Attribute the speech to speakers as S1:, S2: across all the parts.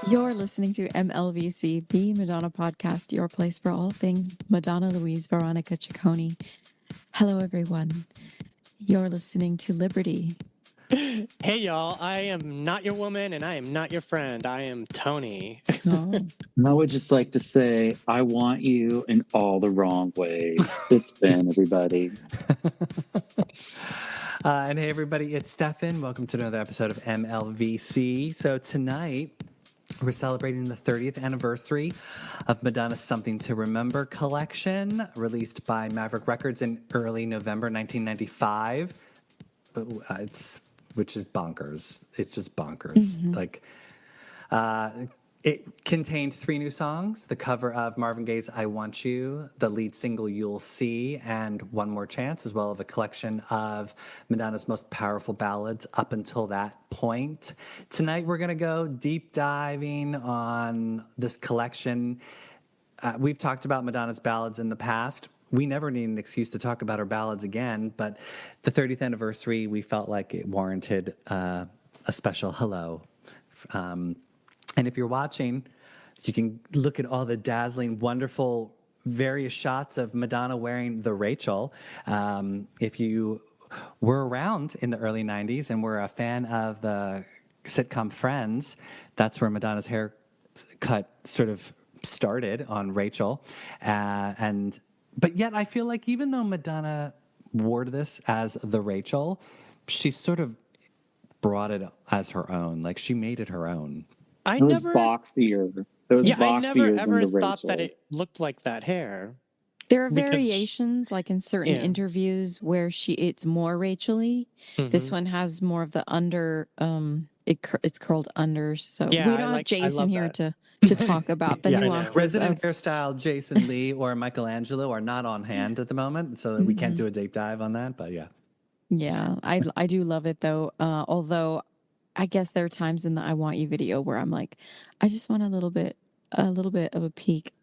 S1: You're listening to MLVC, the Madonna podcast, your place for all things Madonna Louise Veronica Ciccone. Hello, everyone. You're listening to Liberty.
S2: Hey, y'all. I am not your woman and I am not your friend. I am Tony.
S1: Oh,
S3: And I would just like to say, I want you in all the wrong ways. It's Ben, everybody.
S4: And hey, everybody, it's Stefan. Welcome to another episode of MLVC. So tonight, we're celebrating the 30th anniversary of Madonna's Something to Remember collection, released by Maverick Records in early November 1995. Which is bonkers. It's just bonkers. It contained 3 new songs, the cover of Marvin Gaye's I Want You, the lead single You'll See, and One More Chance, as well as a collection of Madonna's most powerful ballads up until that point. Tonight we're going to go deep diving on this collection. We've talked about Madonna's ballads in the past. We never need an excuse to talk about her ballads again, but the 30th anniversary, we felt like it warranted a special hello. And if you're watching, you can look at all the dazzling, wonderful, various shots of Madonna wearing the Rachel. If you were around in the early 90s and were a fan of the sitcom Friends, that's where Madonna's haircut sort of started on Rachel. But yet I feel like even though Madonna wore this as the Rachel, she sort of brought it as her own. Like she made it her own.
S3: It was boxier.
S2: I never ever thought that it looked like that hair.
S1: there are variations, like in certain interviews where it's more Rachel-y.
S2: Mm-hmm.
S1: This one has more of the under, it's curled under. So we don't have Jason here to talk about the nuances.
S4: Resident hairstyle Jason Lee or Michelangelo are not on hand at the moment, so we can't do a deep dive on that, but yeah.
S1: Yeah, I do love it though. Although I guess there are times in the I Want You video where I'm like, I just want a little bit of a peek.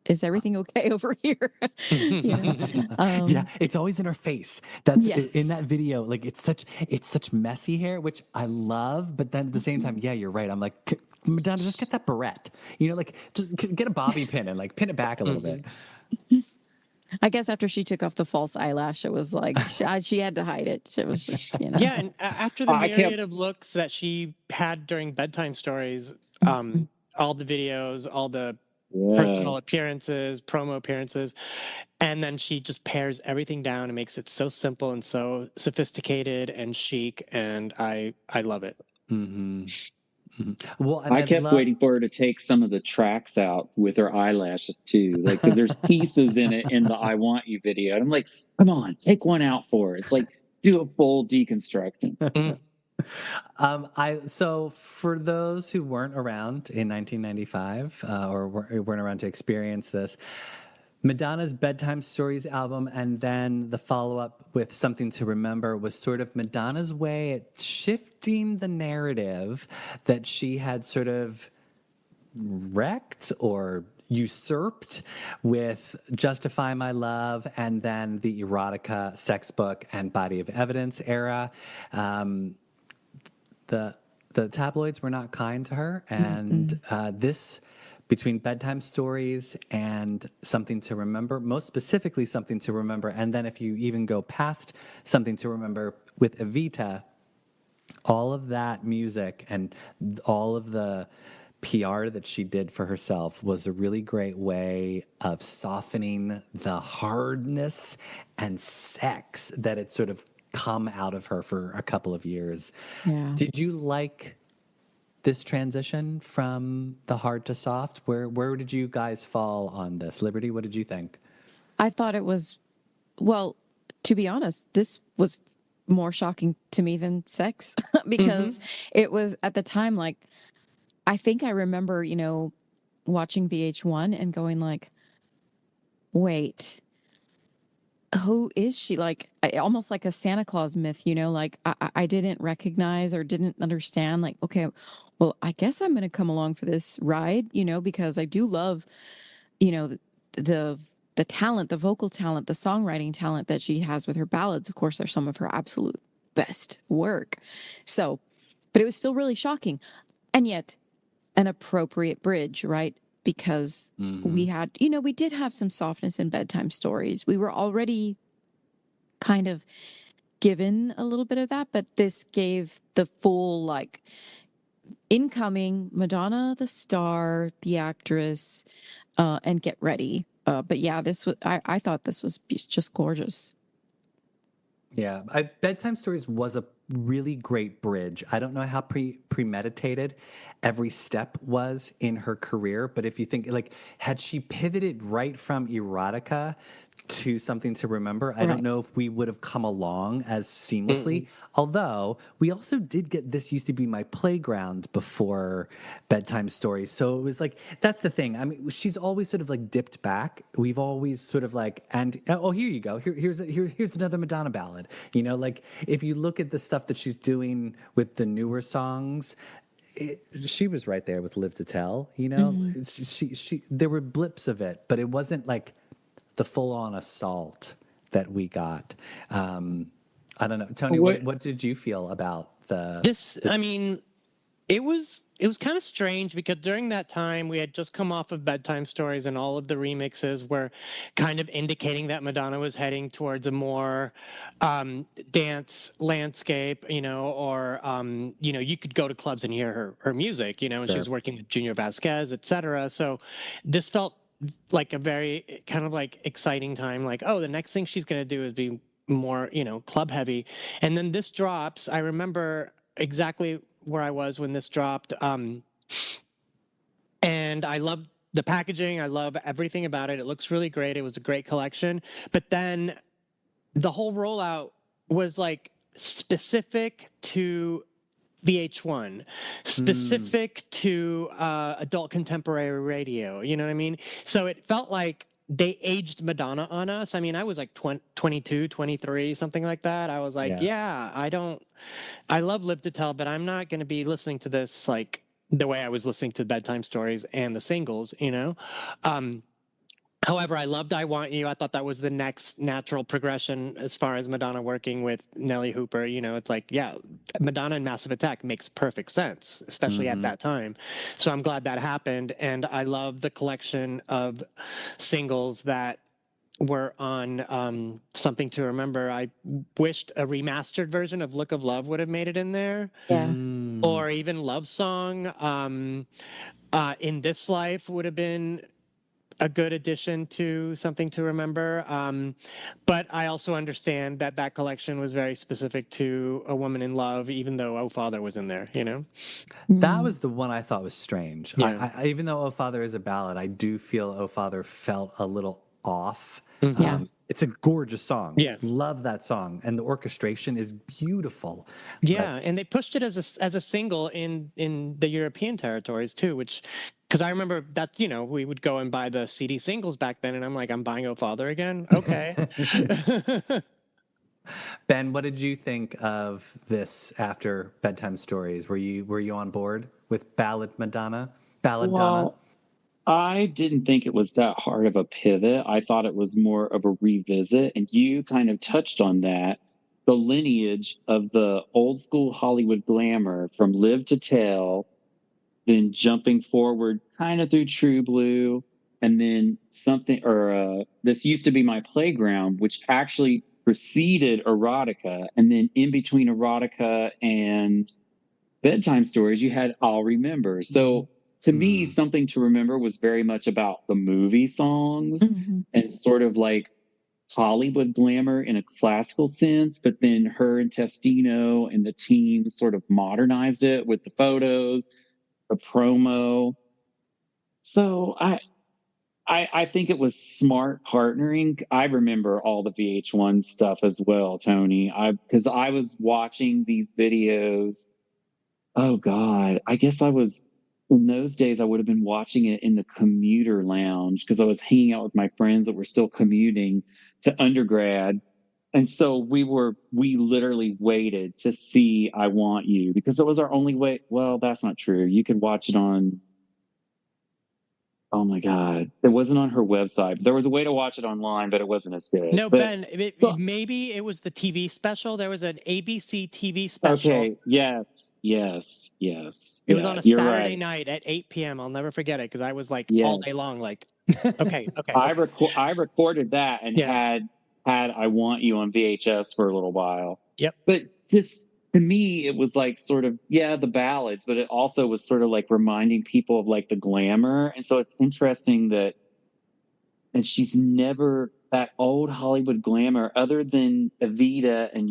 S1: Is everything okay over here?
S4: Yeah, it's always in her face. That's in that video. Like it's such messy hair, which I love. But then at the same time, yeah, you're right. I'm like, Madonna, just get that barrette. Like just get a bobby pin and like pin it back a little bit.
S1: I guess after she took off the false eyelash, it was like she had to hide it. It was just,
S2: Yeah, and after the myriad of looks that she had during bedtime stories, all the videos, all the personal appearances, promo appearances, and then she just pairs everything down and makes it so simple and so sophisticated and chic, and I love it.
S4: Mm-hmm. Mm-hmm. Well, and
S3: I kept waiting for her to take some of the tracks out with her eyelashes too, like because there's pieces in it in the I Want You video. And I'm like, come on, take one out for us. Like, do a full deconstruction.
S4: So for those who weren't around in 1995 or weren't around to experience this, Madonna's Bedtime Stories album and then the follow-up with Something to Remember was sort of Madonna's way at shifting the narrative that she had sort of wrecked or usurped with Justify My Love and then the erotica, sex book, and body of evidence era. The tabloids were not kind to her, and this, between Bedtime Stories and Something to Remember, most specifically Something to Remember, and then if you even go past Something to Remember with Evita, all of that music and all of the PR that she did for herself was a really great way of softening the hardness and sex that it sort of come out of her for a couple of years.
S1: Yeah.
S4: Did you like this transition from the hard to soft? Where did you guys fall on this? Liberty, what did you think?
S1: I thought it was, well, to be honest, this was more shocking to me than sex because it was at the time, like, I think I remember, watching VH1 and going like, wait, who is she? Like, almost like a Santa Claus myth, like I didn't recognize or didn't understand, like, okay, well, I guess I'm going to come along for this ride, because I do love, the talent, the vocal talent, the songwriting talent that she has with her ballads. Of course, are some of her absolute best work. So, but it was still really shocking. And yet an appropriate bridge, right? Because we had, we did have some softness in bedtime stories. We were already kind of given a little bit of that, but this gave the full, like, incoming Madonna, the star, the actress, and get ready. But yeah, this was, I thought this was just gorgeous.
S4: Yeah, Bedtime Stories was a really great bridge. I don't know how premeditated every step was in her career, but if you think, like, had she pivoted right from erotica to Something to Remember, I don't know if we would have come along as seamlessly. Although we also did get This Used to Be My Playground before Bedtime Stories. So it was like, that's the thing. I mean, she's always sort of like dipped back. We've always sort of like, and oh, here you go. Here's another Madonna ballad. Like, if you look at the stuff that she's doing with the newer songs, she was right there with Live to Tell. She there were blips of it, but it wasn't like the full-on assault that we got. I don't know, Tony. What did you feel about this?
S2: I mean, it was kind of strange because during that time we had just come off of Bedtime Stories, and all of the remixes were kind of indicating that Madonna was heading towards a more dance landscape, or you could go to clubs and hear her music, and she was working with Junior Vasquez, etc. So this felt like a very kind of like exciting time, like, oh, the next thing she's going to do is be more, club heavy. And then this drops. I remember exactly where I was when this dropped. And I love the packaging. I love everything about it. It looks really great. It was a great collection. But then the whole rollout was like specific to VH1, specific to adult contemporary radio. You know what I mean? So it felt like they aged Madonna on us. I mean, I was like 22, 23, something like that. I was like, I love Live to Tell, but I'm not going to be listening to this like the way I was listening to Bedtime Stories and the singles, However, I loved I Want You. I thought that was the next natural progression as far as Madonna working with Nelly Hooper. It's like, yeah, Madonna and Massive Attack makes perfect sense, especially at that time. So I'm glad that happened. And I love the collection of singles that were on Something to Remember. I wished a remastered version of Look of Love would have made it in there.
S1: Yeah.
S2: Or even Love Song. In This Life would have been a good addition to Something to Remember. But I also understand that collection was very specific to A Woman in Love, even though Oh Father was in there,
S4: That was the one I thought was strange.
S2: Yeah.
S4: I even though Oh Father is a ballad, I do feel Oh Father felt a little off. It's a gorgeous song.
S2: Yes.
S4: Love that song. And the orchestration is beautiful.
S2: Yeah, and they pushed it as a single in the European territories too, because I remember that, we would go and buy the CD singles back then, and I'm like, I'm buying Oh Father again? Okay.
S4: Ben, what did you think of this after Bedtime Stories? Were you on board with Ballad Madonna? Donna?
S3: I didn't think it was that hard of a pivot. I thought it was more of a revisit, and you kind of touched on that. The lineage of the old school Hollywood glamour from Live to Tell, then jumping forward kind of through True Blue, and then This Used to Be My Playground, which actually preceded erotica, and then in between erotica and Bedtime Stories, you had I'll Remember. So to me, Something to Remember was very much about the movie songs and sort of like Hollywood glamour in a classical sense, but then her and Testino and the team sort of modernized it with the photos, the promo. So I think it was smart partnering. I remember all the VH1 stuff as well, Tony. Because I was watching these videos. Oh God, I guess in those days I would have been watching it in the commuter lounge because I was hanging out with my friends that were still commuting to undergrad. And so we literally waited to see I Want You because it was our only way. Well, that's not true. You could watch it on Oh my God. It wasn't on her website. There was a way to watch it online, but it wasn't as good.
S2: No,
S3: But,
S2: Ben, maybe it was the TV special. There was an ABC TV special.
S3: Okay. Yes.
S2: It was on a Saturday night at 8 p.m. I'll never forget it because I was like all day long, like, okay. I
S3: recorded that and had I Want You on VHS for a little while.
S2: Yep.
S3: But just to me, it was like sort of, the ballads, but it also was sort of like reminding people of like the glamour. And so it's interesting and she's never that old Hollywood glamour other than Evita and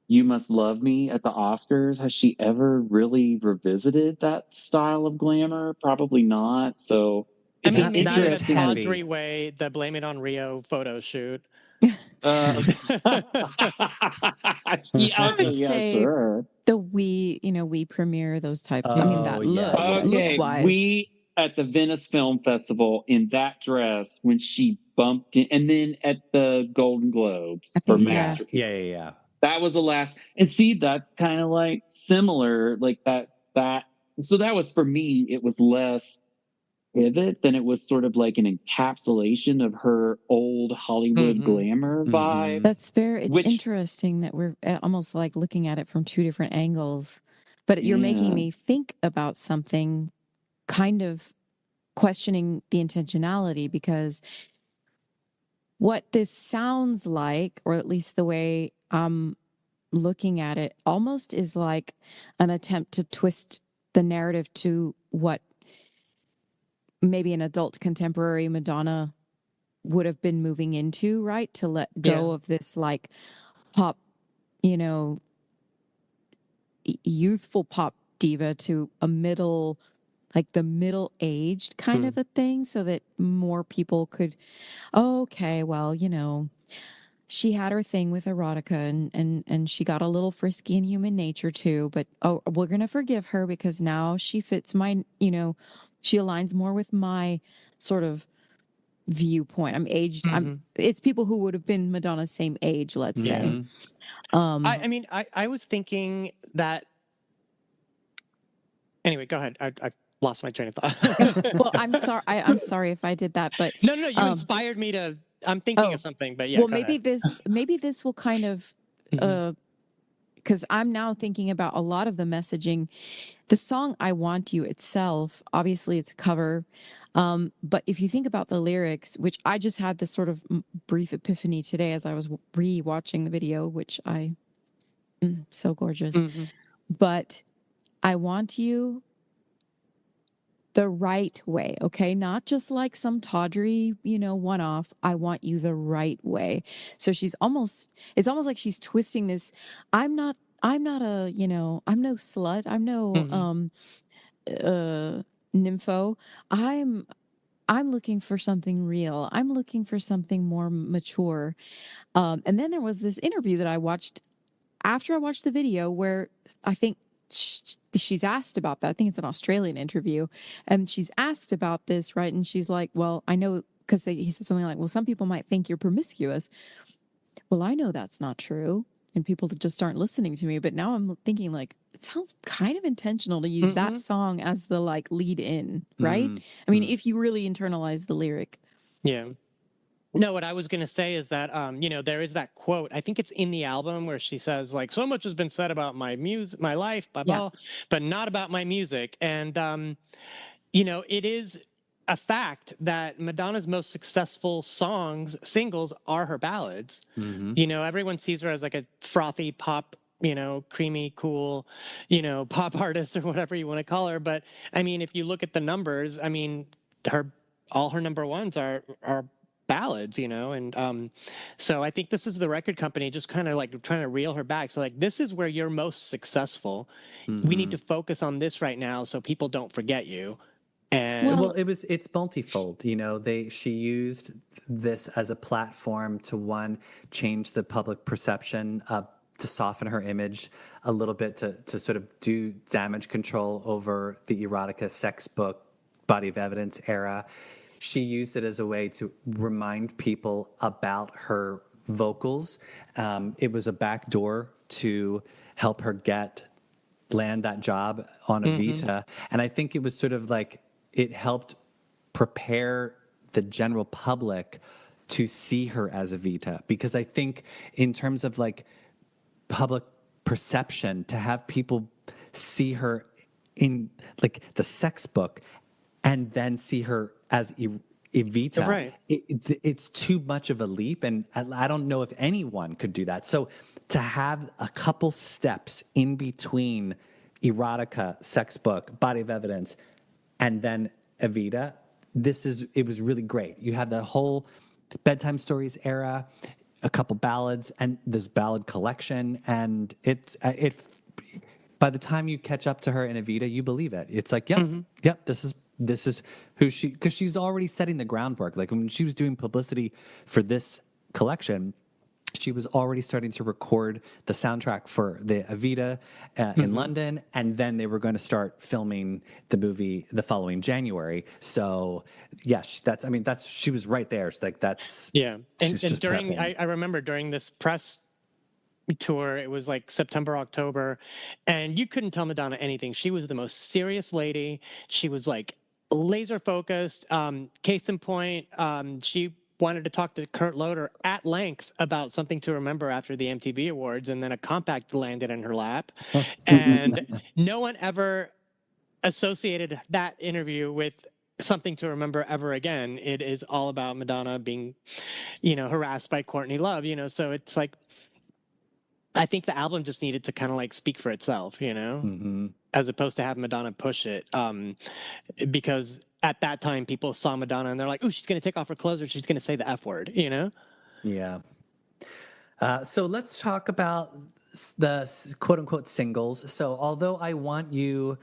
S3: You Must Love Me at the Oscars. Has she ever really revisited that style of glamour? Probably not. So
S2: I mean, maybe the Todd three-way, the Blame It on Rio photo shoot.
S1: I would say
S3: sure.
S1: the we premiere those types. I mean, that look-wise.
S3: We at the Venice Film Festival in that dress when she bumped in, and then at the Golden Globes for Masterpiece.
S4: Yeah.
S3: That was the last. And see, that's kind of like similar, like that. So that was, for me, it was less pivot than it was sort of like an encapsulation of her old Hollywood glamour vibe.
S1: It's interesting that we're almost like looking at it from two different angles, but you're making me think about something, kind of questioning the intentionality, because what this sounds like, or at least the way I'm looking at it, almost is like an attempt to twist the narrative to what maybe an adult contemporary Madonna would have been moving into, right? To let go of this like pop, youthful pop diva to a middle-aged kind of a thing, so that more people could, she had her thing with erotica and she got a little frisky in Human Nature too, but we're going to forgive her because now she fits my, she aligns more with my sort of viewpoint. I'm aged. It's people who would have been Madonna's same age, let's say.
S2: I was thinking that. Anyway, go ahead. I lost my train of thought.
S1: Well, I'm sorry. I'm sorry if I did that, but
S2: no, you inspired me to. I'm thinking of something, but yeah.
S1: Well, maybe this will kind of, because I'm now thinking about a lot of the messaging. The song "I Want You" itself, obviously, it's a cover, but if you think about the lyrics, which I just had this sort of brief epiphany today as I was re-watching the video, which so gorgeous, but I want you the right way, okay? Not just like some tawdry, one-off. I want you the right way. So it's almost like she's twisting this. I'm not I'm no slut. I'm no nympho. I'm looking for something real. I'm looking for something more mature. And then there was this interview that I watched after I watched the video where I think she's asked about that. I think it's an Australian interview, and she's asked about this, right? And she's like, well, I know, because he said something like, well, some people might think you're promiscuous. Well, I know that's not true, and people just aren't listening to me. But now I'm thinking, like, it sounds kind of intentional to use that song as the like lead in, right? I mean, if you really internalize the lyric.
S2: Yeah. No, what I was going to say is that, there is that quote, I think it's in the album, where she says, like, so much has been said about my music, my life, blah, blah, but not about my music. And, it is a fact that Madonna's most successful singles are her ballads. Everyone sees her as like a frothy pop, creamy, cool, pop artist or whatever you want to call her. But I mean, if you look at the numbers, I mean, all her number ones are ballads, and so I think this is the record company just kind of like trying to reel her back. So like, this is where you're most successful. We need to focus on this right now so people don't forget you. And
S4: it's multifold. She used this as a platform to change the public perception, to soften her image a little bit, to sort of do damage control over the erotica sex book body of evidence era. She used it as a way to remind people about her vocals. It was a backdoor to help her land that job on Evita. And I think it was sort of like, it helped prepare the general public to see her as Evita, because I think in terms of like public perception, to have people see her in like the sex book and then see her as Evita,
S2: Right.
S4: it's too much of a leap, and I don't know if anyone could do that. So to have a couple steps in between erotica, sex book, body of evidence, and then Evita, it was really great. You had the whole bedtime stories era, a couple ballads, and this ballad collection, and it by the time you catch up to her in Evita, you believe it. It's like, yep, this is who she, because she's already setting the groundwork. Like when she was doing publicity for this collection, she was already starting to record the soundtrack for the Evita in London, and then they were going to start filming the movie the following January. So, yes, she was right there. It's like
S2: And during, I remember during this press tour, it was like September, October, and you couldn't tell Madonna anything. She was the most serious lady. She was like laser focused. Case in point, she wanted to talk to Kurt Loder at length about something to remember after the MTV Awards, and then a compact landed in her lap. And no one ever associated that interview with something to remember ever again. It is all about Madonna being, harassed by Courtney Love, so it's like, I think the album just needed to kind of like speak for itself, as opposed to have Madonna push it. Because at that time, people saw Madonna and they're like, "Oh, she's going to take off her clothes or she's going to say the F word,"
S4: Yeah. So let's talk about the quote unquote singles. So although I Want You,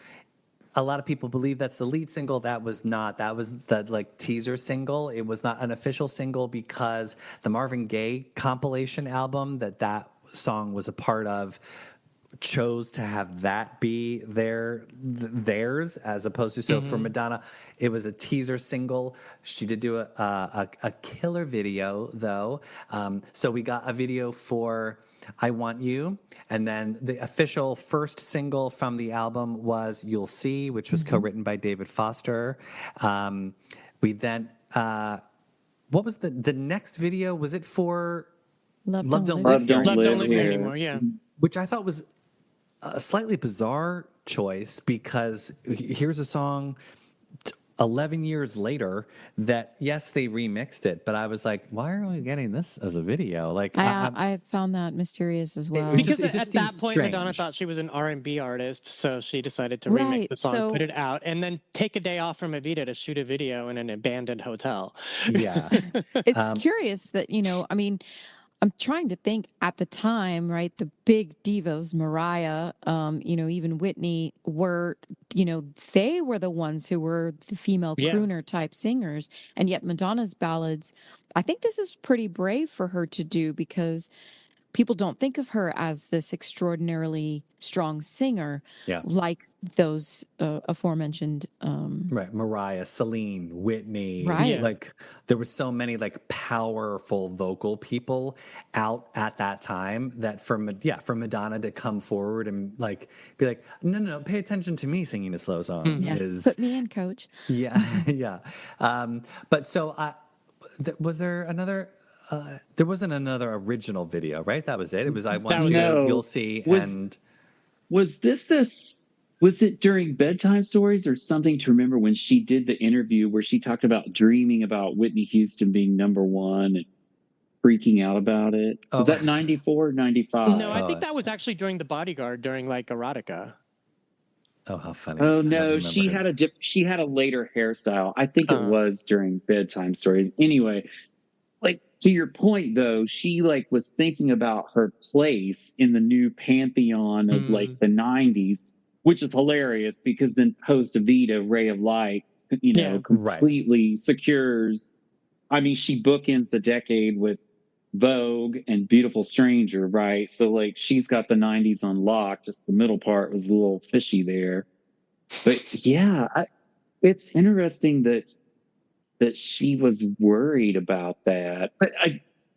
S4: a lot of people believe that's the lead single. That was not. That was the like teaser single. It was not an official single because the Marvin Gaye compilation album that song was a part of chose to have that be theirs as opposed to for Madonna, it was a teaser single. She did do a killer video though. So we got a video for I Want You, and then the official first single from the album was You'll See, which was co-written by David Foster. We then what was the next video? Was it for
S1: Love Don't
S3: Love Don't Live
S2: Here
S3: Here
S2: anymore? Yeah.
S4: Which I thought was a slightly bizarre choice, because here's a song 11 years later that, yes, they remixed it, but I was like, why are we getting this as a video? Like
S1: I found that mysterious as well.
S2: Because at that point, strange. Madonna thought she was an R&B artist, so she decided to remix the song, put it out, and then take a day off from Evita to shoot a video in an abandoned hotel.
S4: Yeah.
S1: It's curious that, I'm trying to think at the time, right? The big divas, Mariah, even Whitney were, they were the ones who were the female crooner type singers. And yet Madonna's ballads, I think this is pretty brave for her to do, because people don't think of her as this extraordinarily strong singer, like those aforementioned.
S4: Right, Mariah, Celine, Whitney.
S1: Right.
S4: Like there were so many like powerful vocal people out at that time that for Madonna to come forward and like be like, no, pay attention to me singing a slow song is
S1: put me in, coach.
S4: Yeah. But so was there another? There wasn't another original video, right? That was it. It was I Want You, You'll See, and
S3: was it during Bedtime Stories or something to remember when she did the interview where she talked about dreaming about Whitney Houston being number one and freaking out about it? Was that 94, 95?
S2: No, I think that was actually during The Bodyguard, during like erotica.
S4: Oh, how funny!
S3: Oh no, she had a later hairstyle. I think it was during Bedtime Stories. Anyway, like to your point though, she like was thinking about her place in the new pantheon of like the 90s, which is hilarious because then post Evita, Ray of Light, completely secures. I mean, she bookends the decade with Vogue and Beautiful Stranger, right? So like she's got the 90s on lock. Just the middle part was a little fishy there. But yeah, it's interesting that she was worried about that. But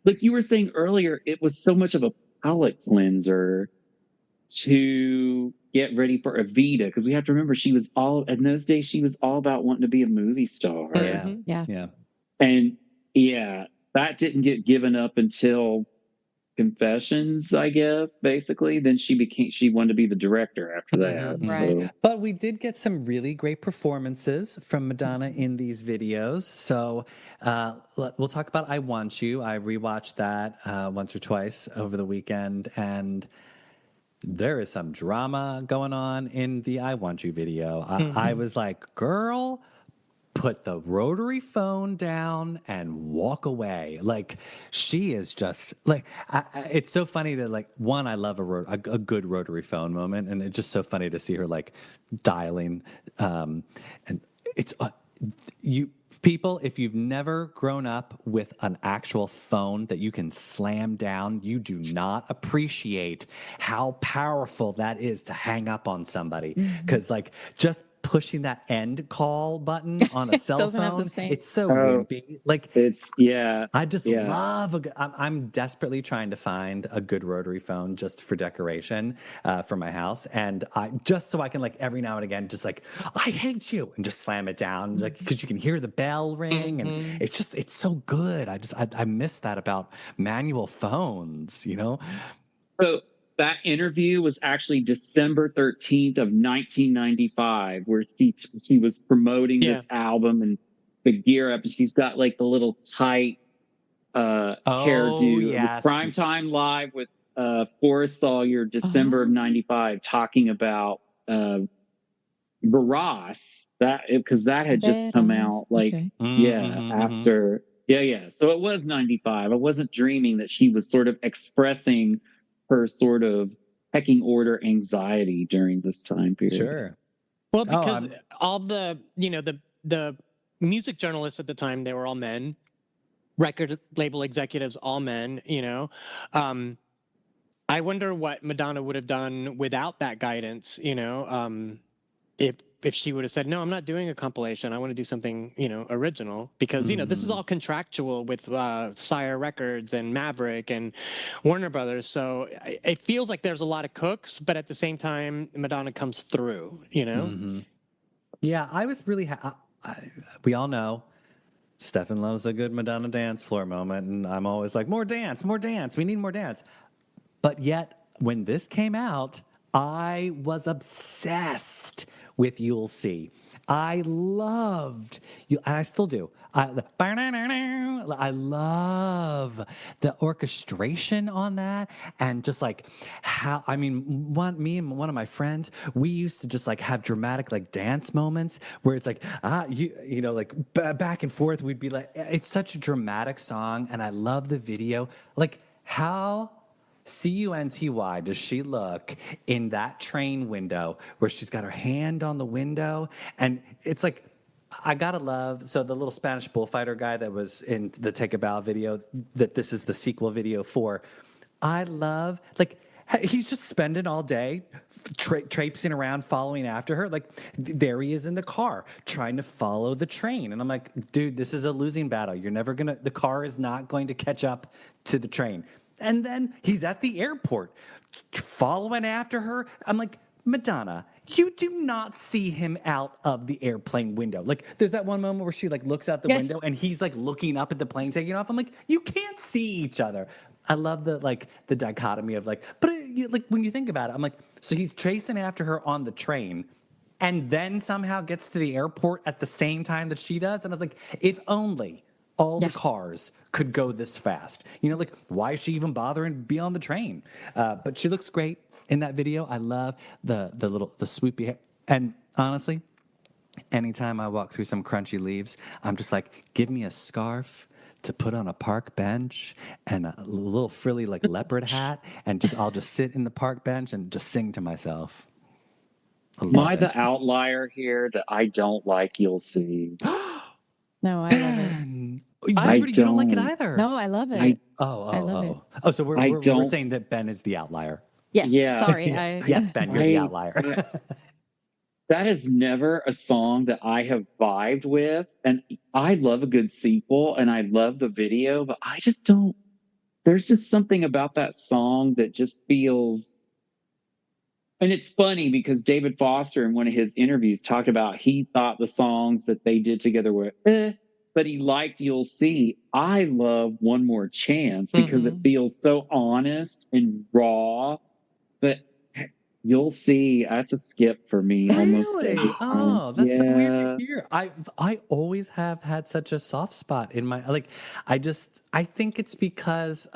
S3: like you were saying earlier, it was so much of a palate cleanser to get ready for Evita, because we have to remember she was all in those days. She was all about wanting to be a movie star.
S1: Yeah.
S3: And that didn't get given up until Confessions, I guess. Basically, then she wanted to be the director after that.
S1: Right.
S3: So.
S4: But we did get some really great performances from Madonna in these videos. So we'll talk about I Want You. I rewatched that once or twice over the weekend, and there is some drama going on in the I Want You video. I was like, girl, put the rotary phone down and walk away. Like, she is just like, it's so funny to like, one, I love a good rotary phone moment. And it's just so funny to see her like dialing. And it's, you people, if you've never grown up with an actual phone that you can slam down, you do not appreciate how powerful that is to hang up on somebody. Because like just pushing that end call button on a cell
S1: Doesn't have
S4: phone,
S1: the same.
S4: it's so wimpy. Like
S3: It's
S4: I just love I'm desperately trying to find a good rotary phone just for decoration for my house, and I just so I can like every now and again just like I hate you and just slam it down, like because you can hear the bell ring and it's so good. I miss that about manual phones, you know.
S3: So that interview was actually December 13th of 1995, where she was promoting this album and the gear up, and she's got like the little tight hairdo.
S4: Yes.
S3: It was Primetime Live with Forrest Sawyer, December of 95, talking about Baras, because that had just come out like after. So it was 95. I wasn't dreaming that she was sort of expressing her sort of pecking order anxiety during this time period.
S4: Sure.
S2: Well, because all the the music journalists at the time, they were all men. Record label executives, all men. I wonder what Madonna would have done without that guidance. If she would have said, no, I'm not doing a compilation, I want to do something original, because this is all contractual with Sire Records and Maverick and Warner Brothers, so it feels like there's a lot of cooks, but at the same time Madonna comes through.
S4: Yeah, I was really we all know Stefan loves a good Madonna dance floor moment, and I'm always like, more dance, we need more dance. But yet when this came out, I was obsessed with You'll See. I loved you, and I still do. I love the orchestration on that, and just like how me and one of my friends, we used to just like have dramatic like dance moments where it's like back and forth. We'd be like, it's such a dramatic song, and I love the video. Like how CUNTY does she look in that train window where she's got her hand on the window, and it's like, I gotta love, so the little Spanish bullfighter guy that was in the Take a Bow video that this is the sequel video for, I love, like, he's just spending all day traipsing around following after her. Like, there he is in the car trying to follow the train, and I'm like, dude, this is a losing battle. The car is not going to catch up to the train. And then he's at the airport following after her. I'm like, Madonna, you do not see him out of the airplane window. Like, there's that one moment where she like looks out the window and he's like looking up at the plane taking off. I'm like, you can't see each other. I love the dichotomy of like, but like when you think about it, I'm like, so he's chasing after her on the train and then somehow gets to the airport at the same time that she does. And I was like, if only all the cars could go this fast. Like, why is she even bothering to be on the train? But she looks great in that video. I love the swoopy hair. And honestly, anytime I walk through some crunchy leaves, I'm just like, give me a scarf to put on a park bench and a little frilly like leopard hat, and I'll just sit in the park bench and just sing to myself.
S3: Am I the outlier here that I don't like You'll See?
S1: No, I love it.
S4: You don't like it either.
S1: No, I love it.
S3: I
S1: love it.
S4: Oh, so we're saying that Ben is the outlier.
S1: Yes.
S3: Yeah.
S1: Sorry.
S4: Yes, Ben, you're the outlier.
S3: That is never a song that I have vibed with. And I love a good sequel and I love the video, but I just don't. There's just something about that song that just feels. And it's funny because David Foster in one of his interviews talked about he thought the songs that they did together were but he liked You'll See. I love One More Chance because it feels so honest and raw. But You'll See, that's a skip for me almost every time.
S4: Oh, that's so weird to hear. I always have had such a soft spot in my like. I think it's because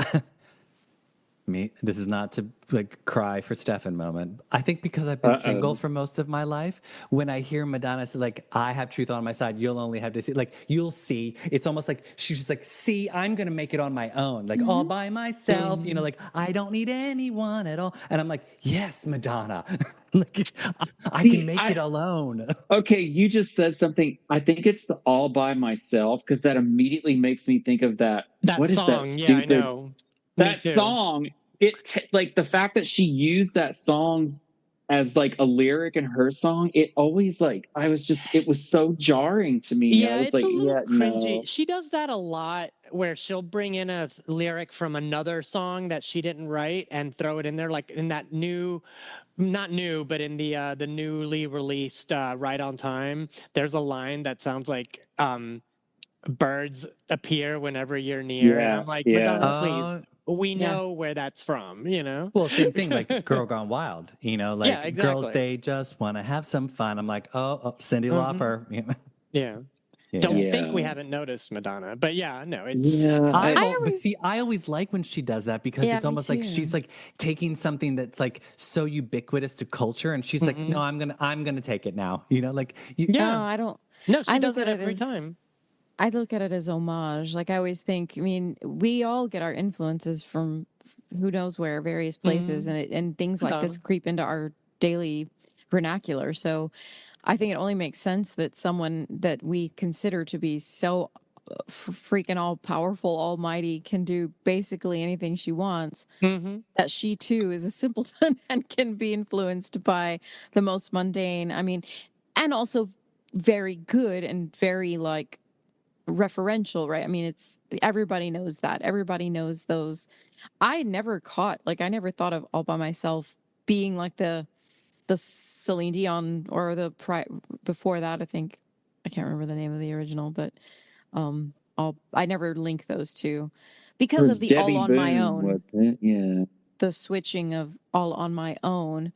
S4: me. This is not to like cry for Stefan moment. I think because I've been single for most of my life, when I hear Madonna say like, I have truth on my side, you'll only have to see, like, you'll see. It's almost like she's just like, see, I'm going to make it on my own, like all by myself, you know, like I don't need anyone at all. And I'm like, yes, Madonna, like I can make it alone.
S3: Okay, you just said something. I think it's the All By Myself because that immediately makes me think of that. What
S2: song.
S3: is that stupid?
S2: Yeah, I know.
S3: That song. Like the fact that she used that song as like a lyric in her song, it always like it was so jarring to me.
S2: Yeah,
S3: I was
S2: it's
S3: like,
S2: a little cringy.
S3: No.
S2: She does that a lot where she'll bring in a lyric from another song that she didn't write and throw it in there, like in that not new, but in the newly released Right on Time. There's a line that sounds like birds appear whenever you're near, and I'm like, Madonna, please. We know where that's from, you know?
S4: Well, same thing, like Girl Gone Wild, you know, like
S2: exactly.
S4: girls, they just want to have some fun. I'm like, Cyndi Lauper.
S2: Yeah. Don't think we haven't noticed Madonna, but no, it's.
S4: I always like when she does that because it's almost like she's like taking something that's like so ubiquitous to culture, and she's like, no, I'm gonna take it now, you know, like
S1: No, I don't.
S2: No, she does it every time.
S1: I look at it as homage. Like I always think, I mean, we all get our influences from who knows where, various places, and things like this creep into our daily vernacular. So I think it only makes sense that someone that we consider to be so freaking all powerful, almighty, can do basically anything she wants, that she too is a simpleton and can be influenced by the most mundane. I mean, and also very good and very like referential, right? I mean, it's everybody knows that. Everybody knows those. I never thought of All By Myself being like the Celine Dion or before that. I think I can't remember the name of the original, but I never link those two because of the
S3: Debbie
S1: All on
S3: Boone,
S1: My Own.
S3: Wasn't it? Yeah.
S1: The switching of All on My Own.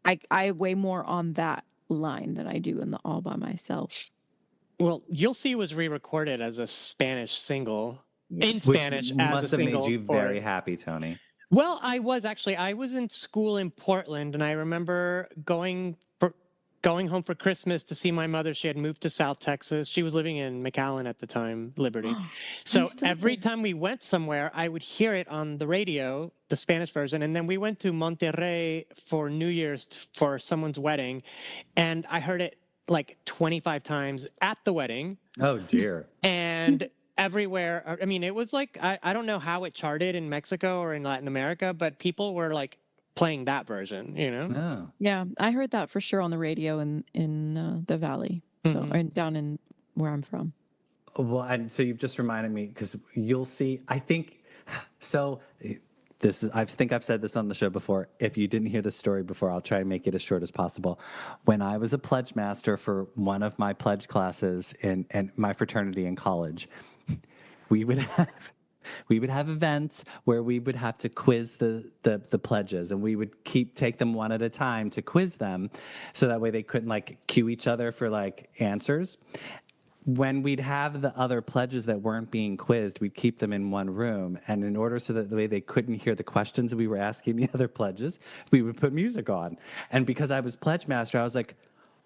S1: I weigh more on that line than I do in the All By Myself.
S2: Well, You'll See was re-recorded as a Spanish single in
S4: Which
S2: Spanish as
S4: must
S2: a
S4: have
S2: single.
S4: made you very happy, Tony.
S2: Well, I was in school in Portland, and I remember going home for Christmas to see my mother. She had moved to South Texas. She was living in McAllen at the time, Liberty. So every time we went somewhere, I would hear it on the radio, the Spanish version. And then we went to Monterrey for New Year's for someone's wedding, and I heard it like 25 times at the wedding.
S4: Oh, dear.
S2: And everywhere. I mean, it was like, I don't know how it charted in Mexico or in Latin America, but people were like playing that version, you know?
S4: Oh.
S1: Yeah, I heard that for sure on the radio in the Valley, so and down in where I'm from.
S4: Well, and so you've just reminded me because You'll See. I think so. I think I've said this on the show before. If you didn't hear the story before, I'll try and make it as short as possible. When I was a pledge master for one of my pledge classes in my fraternity in college, we would have events where we would have to quiz the pledges, and we would take them one at a time to quiz them, so that way they couldn't like cue each other for like answers. When we'd have the other pledges that weren't being quizzed, we'd keep them in one room. And in order so that the way they couldn't hear the questions we were asking the other pledges, we would put music on. And because I was pledge master, I was like,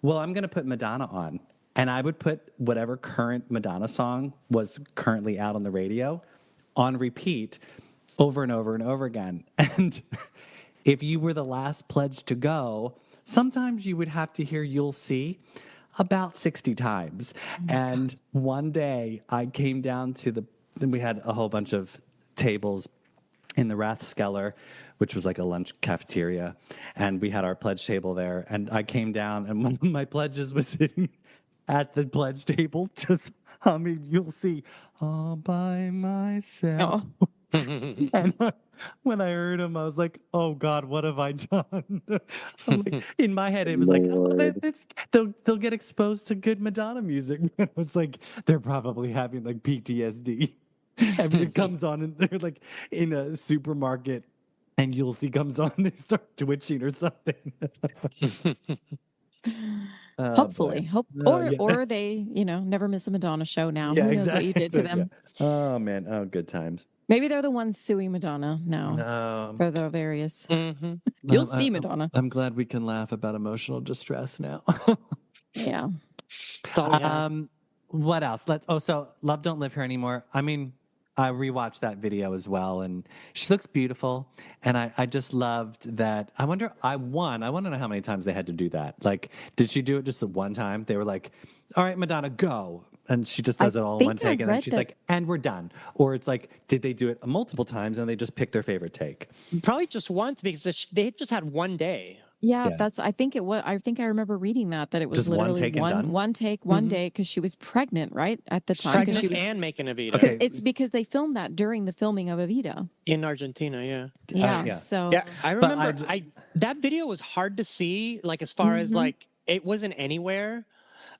S4: well, I'm going to put Madonna on. And I would put whatever current Madonna song was currently out on the radio on repeat over and over and over again. And if you were the last pledge to go, sometimes you would have to hear You'll See about 60 times. And one day I came down to we had a whole bunch of tables in the Rathskeller, which was like a lunch cafeteria. And we had our pledge table there. And I came down and one of my pledges was sitting at the pledge table, just humming You'll See All By Myself. And when I heard him, I was like, "Oh God, what have I done?" I'm like, in my head, it was like, "Oh,
S3: Lord.
S4: they'll get exposed to good Madonna music." It was like they're probably having like PTSD. And it comes on, and they're like in a supermarket, and you'll see comes on, they start twitching or something.
S1: Hopefully,
S4: yeah.
S1: or they, never miss a Madonna show now.
S4: Yeah,
S1: Who knows what
S4: exactly.
S1: you did to them?
S4: Yeah. Oh man, oh good times.
S1: Maybe they're the ones suing Madonna now for the various. You'll see Madonna.
S4: I'm glad we can laugh about emotional distress now.
S1: Yeah.
S2: That's all we have.
S4: What else? So Love Don't Live Here Anymore. I mean, I rewatched that video as well, and she looks beautiful. And I just loved that. I want to know how many times they had to do that. Like, did she do it just the one time? They were like, "All right, Madonna, go." And she just does it all in one take, and then she's like, "And we're done." Or it's like, did they do it multiple times and they just pick their favorite take?
S2: Probably just once, because they just had one day.
S1: Yeah, I think I remember reading that it was
S4: just
S1: literally one take, one day, because she was pregnant, right? At the time.
S2: Pregnant she was, and making Evita.
S1: Okay. It's because they filmed that during the filming of Evita.
S2: In Argentina, yeah.
S1: Yeah, so.
S2: Yeah, I remember that video was hard to see, like as far as like, it wasn't anywhere.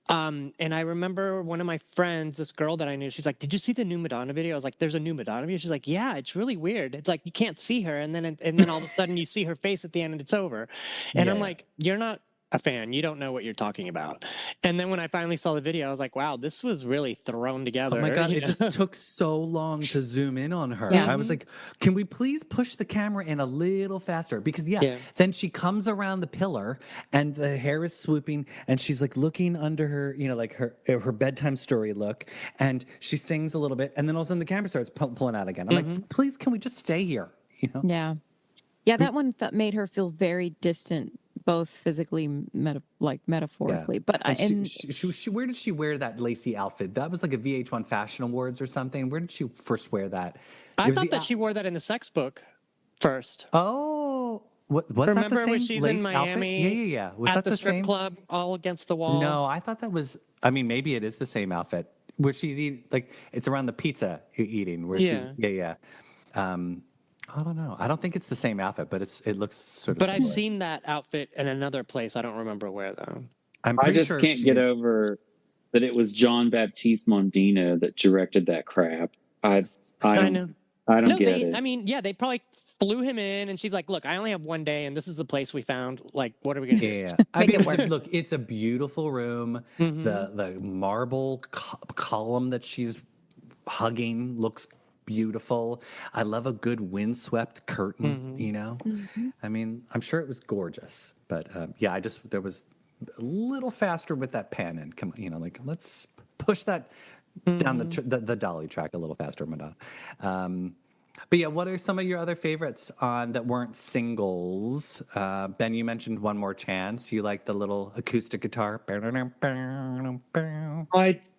S2: And I remember one of my friends, this girl that I knew, she's like, "Did you see the new Madonna video?" I was like, "There's a new Madonna video." She's like, "Yeah, it's really weird. It's like you can't see her, and then all of a sudden you see her face at the end and it's over." And I'm like, "You're not a fan. You don't know what you're talking about." And then when I finally saw the video, I was like, "Wow, this was really thrown together."
S4: Oh my God, it just took so long to zoom in on her.
S1: Yeah.
S4: I was like, can we please push the camera in a little faster? Because then she comes around the pillar and the hair is swooping and she's like looking under her, like her bedtime story look, and she sings a little bit, and then all of a sudden the camera starts pulling out again. I'm like, please, can we just stay here?
S1: Yeah. Yeah, that one made her feel very distant, both physically, metaphorically. Yeah. But
S4: where did she wear that lacy outfit? That was like a VH1 Fashion Awards or something. Where did she first wear that?
S2: I thought that she wore that in the Sex Book first.
S4: Oh, was
S2: Remember
S4: that the same
S2: when she's in Miami?
S4: Outfit? Yeah. Was
S2: at
S4: that
S2: the strip
S4: same
S2: club, all against the wall?
S4: No, I thought that was. I mean, maybe it is the same outfit where she's eating, like it's around the pizza eating, where she's I don't know. I don't think it's the same outfit, but it looks sort of.
S2: But
S4: similar.
S2: I've seen that outfit in another place. I don't remember where though.
S3: I just can't get over that it was John Baptiste Mondino that directed that crap. I don't get it.
S2: I mean, they probably flew him in, and she's like, "Look, I only have one day, and this is the place we found. Like, what are we gonna do?"
S4: Yeah, I mean, look, it's a beautiful room. The marble column that she's hugging looks beautiful. I love a good windswept curtain, I mean, I'm sure it was gorgeous, but there was a little faster with that pen, and come on, like let's push that down the dolly track a little faster, Madonna. But yeah, what are some of your other favorites that weren't singles? Ben, you mentioned One More Chance. You like the little acoustic guitar.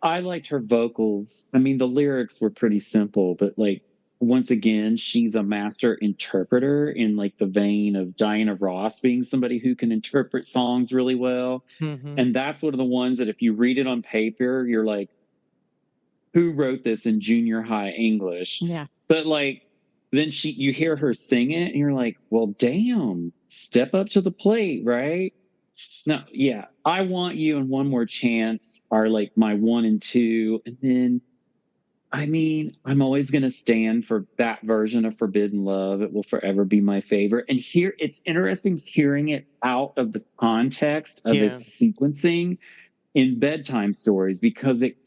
S3: I liked her vocals. I mean, the lyrics were pretty simple, but like once again, she's a master interpreter in like the vein of Diana Ross being somebody who can interpret songs really well. And that's one of the ones that if you read it on paper, you're like, who wrote this in junior high English?
S1: Yeah.
S3: But like, then you hear her sing it and you're like, well, damn, step up to the plate, right? No, yeah. I Want You and One More Chance are like my 1 and 2. And then, I mean, I'm always going to stand for that version of Forbidden Love. It will forever be my favorite. And here, it's interesting hearing it out of the context of its sequencing in Bedtime Stories, because it's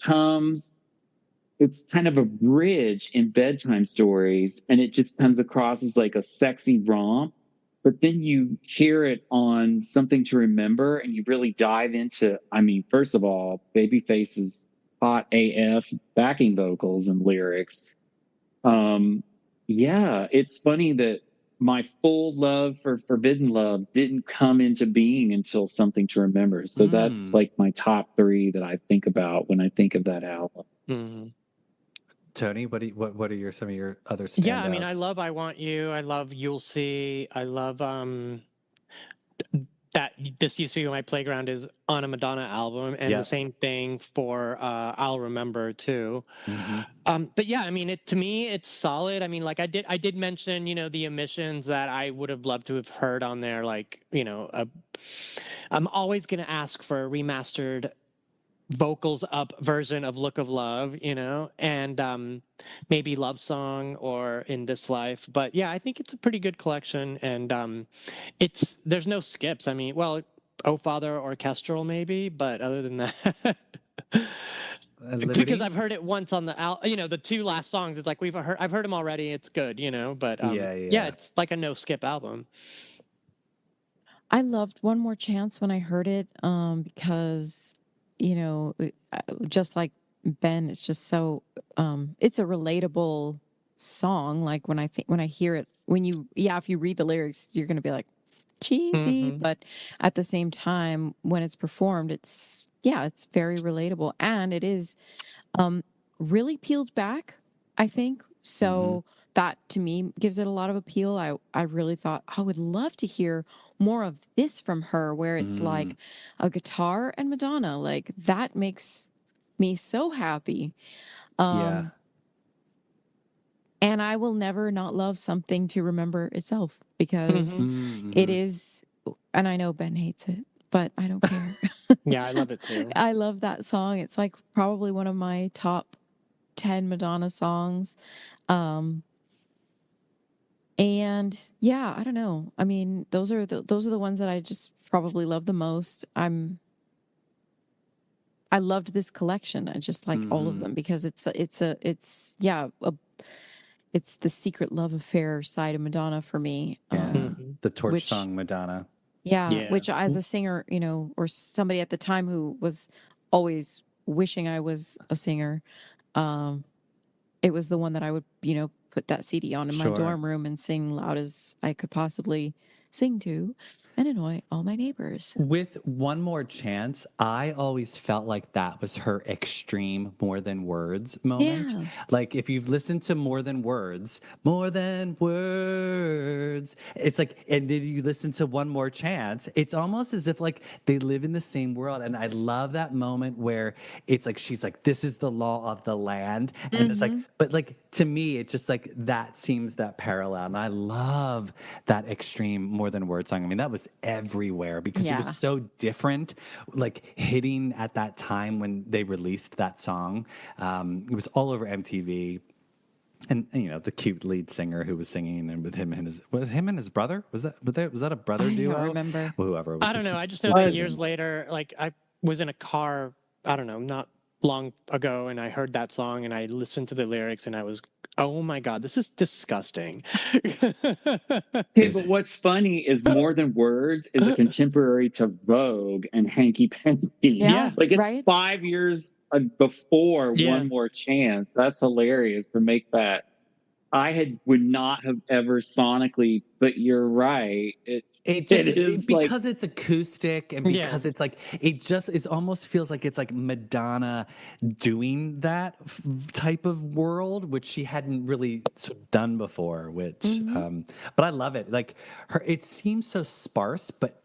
S3: kind of a bridge in Bedtime Stories, and it just comes across as like a sexy romp. But then you hear it on Something to Remember, and you really dive into, I mean, first of all, Babyface's hot AF backing vocals and lyrics. It's funny that my full love for Forbidden Love didn't come into being until Something to Remember. So that's like my top 3 that I think about when I think of that album.
S4: Tony, what are some of your other standouts?
S2: Yeah, I mean, I love I Want You. I love You'll See. I love that This Used to Be My Playground is on a Madonna album, and the same thing for I'll Remember too. But yeah, I mean, to me, it's solid. I mean, like I did mention, the omissions that I would have loved to have heard on there. Like, I'm always going to ask for a remastered vocals up version of Look of Love, and maybe Love Song or In This Life. But yeah, I think it's a pretty good collection, and there's no skips. I mean, well, Oh Father Orchestral maybe, but other than that. Because I've heard it once on the two last songs. It's like I've heard them already. It's good, but yeah, it's like a no skip album.
S1: I loved One More Chance when I heard it, because, just like Ben, it's just so, it's a relatable song. Like when I hear it, if you read the lyrics, you're going to be like cheesy, but at the same time, when it's performed, it's very relatable, and it is, really peeled back, I think. So that to me gives it a lot of appeal. I really thought I would love to hear more of this from her, where it's like a guitar and Madonna. Like that makes me so happy. And I will never not love Something to Remember Itself, because it is, and I know Ben hates it, but I don't care.
S2: Yeah, I love it too.
S1: I love that song. It's like probably one of my top 10 Madonna songs. And yeah, I don't know. I mean, those are the ones that I just probably love the most. I loved this collection. I just like all of them, because it's the secret love affair side of Madonna for me.
S4: The torch song Madonna.
S1: Yeah, which as a singer, or somebody at the time who was always wishing I was a singer, it was the one that I would, put that CD on in my dorm room and sing loud as I could possibly sing to, and annoy all my neighbors.
S4: With One More Chance, I always felt like that was her extreme More Than Words moment.
S1: Yeah.
S4: Like if you've listened to More Than Words, it's like, and then you listen to One More Chance, it's almost as if like they live in the same world. And I love that moment where it's like, she's like, this is the law of the land. And it's like, but like, to me, it's just like, that seems that parallel. And I love that extreme More Than Words song. I mean, that was everywhere because it was so different, like hitting at that time when they released that song. It was all over MTV. And the cute lead singer who was singing, and with him and his brother, was that a brother duo?
S1: I don't remember.
S4: Well, whoever it was.
S2: I don't know. I just know that years later, like I was in a car, I don't know, not long ago, and I heard that song and I listened to the lyrics and I was, oh my God, this is disgusting.
S3: Hey, but what's funny is More Than Words is a contemporary to Vogue and Hanky Panky.
S1: Yeah,
S3: like it's
S1: right?
S3: 5 years before One More Chance. That's hilarious to make that. Would not have ever sonically, but you're right.
S4: It is because it's acoustic, and because it's like, it just is almost feels like it's like Madonna doing that type of world, which she hadn't really sort of done before, but I love it. Like it seems so sparse, but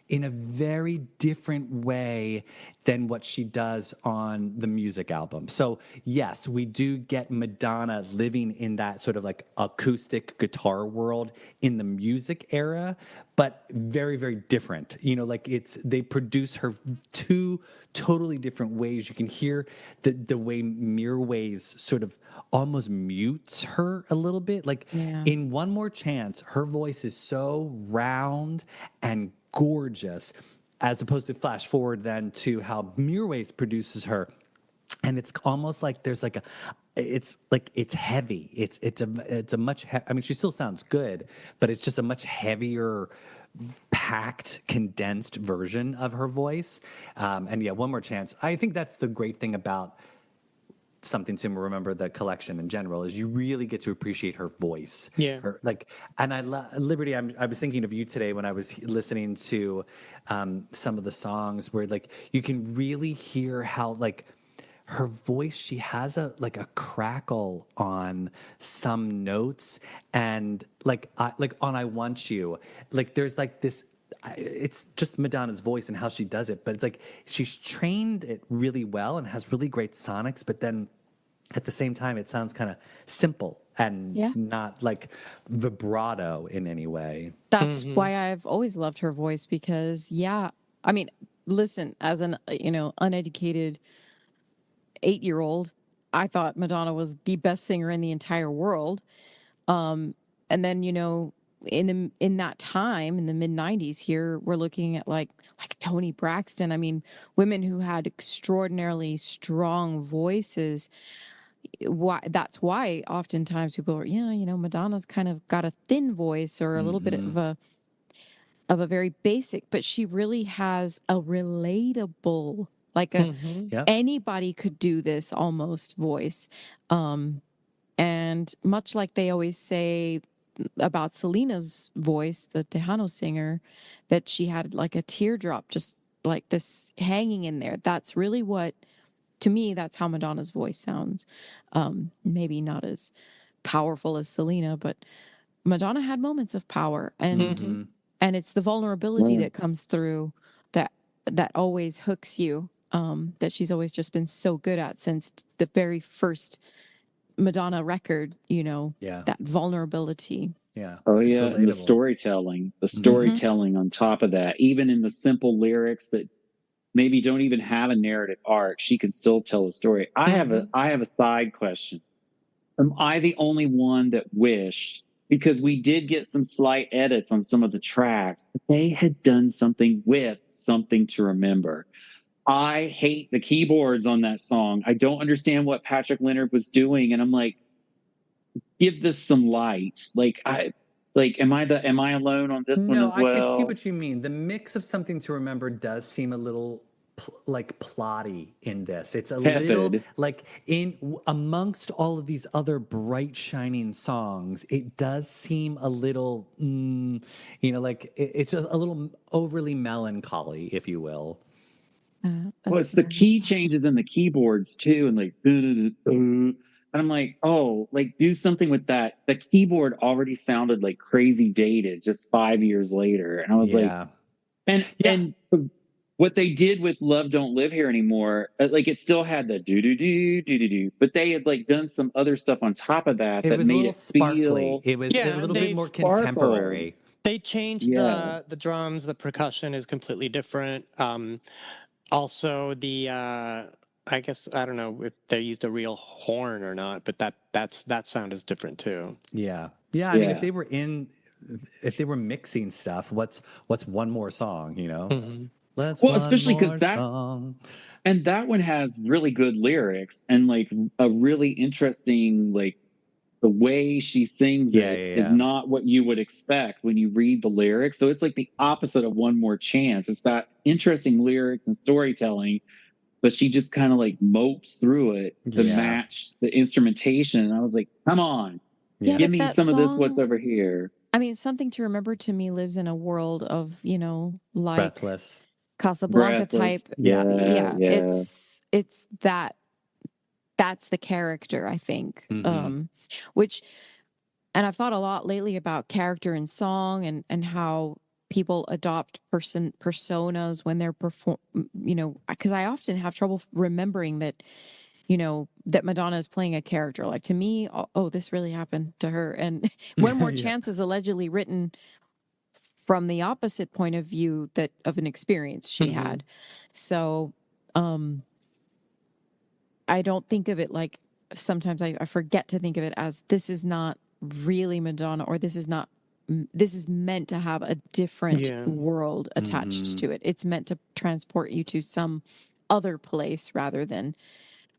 S4: in a very different way than what she does on the music album. So yes, we do get Madonna living in that sort of like acoustic guitar world in the music era, but very, very different. Like they produce her two totally different ways. You can hear the way Mirwais sort of almost mutes her a little bit. Like in One More Chance, her voice is so round and gorgeous, as opposed to flash forward then to how Mirwais produces her. And it's almost like there's like it's heavy. It's a much, I mean, she still sounds good, but it's just a much heavier, packed, condensed version of her voice. And One More Chance. I think that's the great thing about Something to Remember, the collection in general, is you really get to appreciate her voice.
S2: Yeah.
S4: Liberty, I was thinking of you today when I was listening to some of the songs where like you can really hear how like her voice, she has a crackle on some notes, and like on I Want You, like there's like this, it's just Madonna's voice and how she does it, but it's like she's trained it really well and has really great sonics, but then at the same time it sounds kind of simple and not like vibrato in any way.
S1: That's why I've always loved her voice, because I mean, listen, as an uneducated 8-year-old, I thought Madonna was the best singer in the entire world. And then, in that time, in the mid 90s here, we're looking at like Toni Braxton. I mean, women who had extraordinarily strong voices. That's why oftentimes people are, Madonna's kind of got a thin voice or a little bit of a very basic, but she really has a relatable, like anybody could do this almost voice. And much like they always say about Selena's voice, the Tejano singer, that she had like a teardrop, just like this hanging in there. That's really to me, that's how Madonna's voice sounds. Maybe not as powerful as Selena, but Madonna had moments of power, and it's the vulnerability that comes through that always hooks you. That she's always just been so good at since the very first Madonna record, that vulnerability.
S4: Yeah.
S3: Oh
S4: it's
S3: yeah,
S4: relatable.
S3: and the storytelling on top of that, even in the simple lyrics that maybe don't even have a narrative arc, she can still tell a story. I have a side question. Am I the only one that wished, because we did get some slight edits on some of the tracks, that they had done something with Something to Remember? I hate the keyboards on that song. I don't understand what Patrick Leonard was doing, and I'm like, give this some light. Am I alone on this one as well?
S4: No, I can see what you mean. The mix of Something to Remember does seem a little plotty in this. It's a little like amongst all of these other bright shining songs, it does seem a little like it's just a little overly melancholy, if you will.
S3: Well, it's the key changes in the keyboards too, and and I'm like, oh, like do something with that. The keyboard already sounded like crazy dated just 5 years later, and I was like, and what they did with Love Don't Live Here Anymore, like it still had the do do do do do do, but they had like done some other stuff on top of that that made it
S4: sparkly. It was a little bit more contemporary.
S2: They changed the drums. The percussion is completely different. Also, I guess I don't know if they used a real horn or not, but that sound is different too.
S4: Yeah. I mean, if they were mixing stuff, what's one more song?
S3: Especially because that one has really good lyrics and like a really interesting, like the way she sings is not what you would expect when you read the lyrics. So it's like the opposite of One More Chance. It's got interesting lyrics and storytelling, but she just kind of like mopes through it to match the instrumentation. And I was like, come on, give me some of this what's over here.
S1: I mean, Something to Remember to me lives in a world of, like
S4: Breathless.
S1: Casablanca type.
S3: Yeah.
S1: It's that's the character, I think. And I've thought a lot lately about character in song and how people adopt personas when they're because I often have trouble remembering that, that Madonna is playing a character. Like to me, this really happened to her. And One More Chance is allegedly written from the opposite point of view of an experience she had. So, I don't think of it like, sometimes I forget to think of it as this is not really Madonna, or this is meant to have a different world attached to it. It's meant to transport you to some other place rather than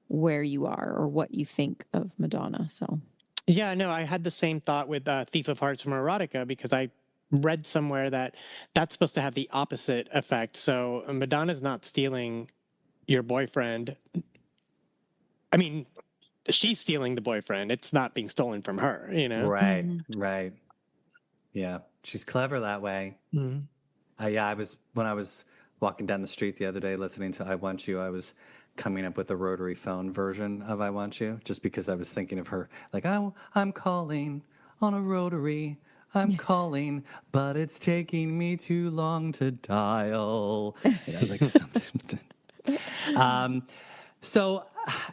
S1: where you are or what you think of Madonna. So
S2: yeah, no, I had the same thought with Thief of Hearts from Erotica, because I read somewhere that that's supposed to have the opposite effect. So Madonna's not stealing your boyfriend. I mean, she's stealing the boyfriend. It's not being stolen from her,
S4: Right. Yeah, she's clever that way. When I was walking down the street the other day listening to I Want You, I was coming up with a rotary phone version of I Want You, just because I was thinking of her, like, I'm calling on a rotary. I'm calling, but it's taking me too long to dial. Like something. So,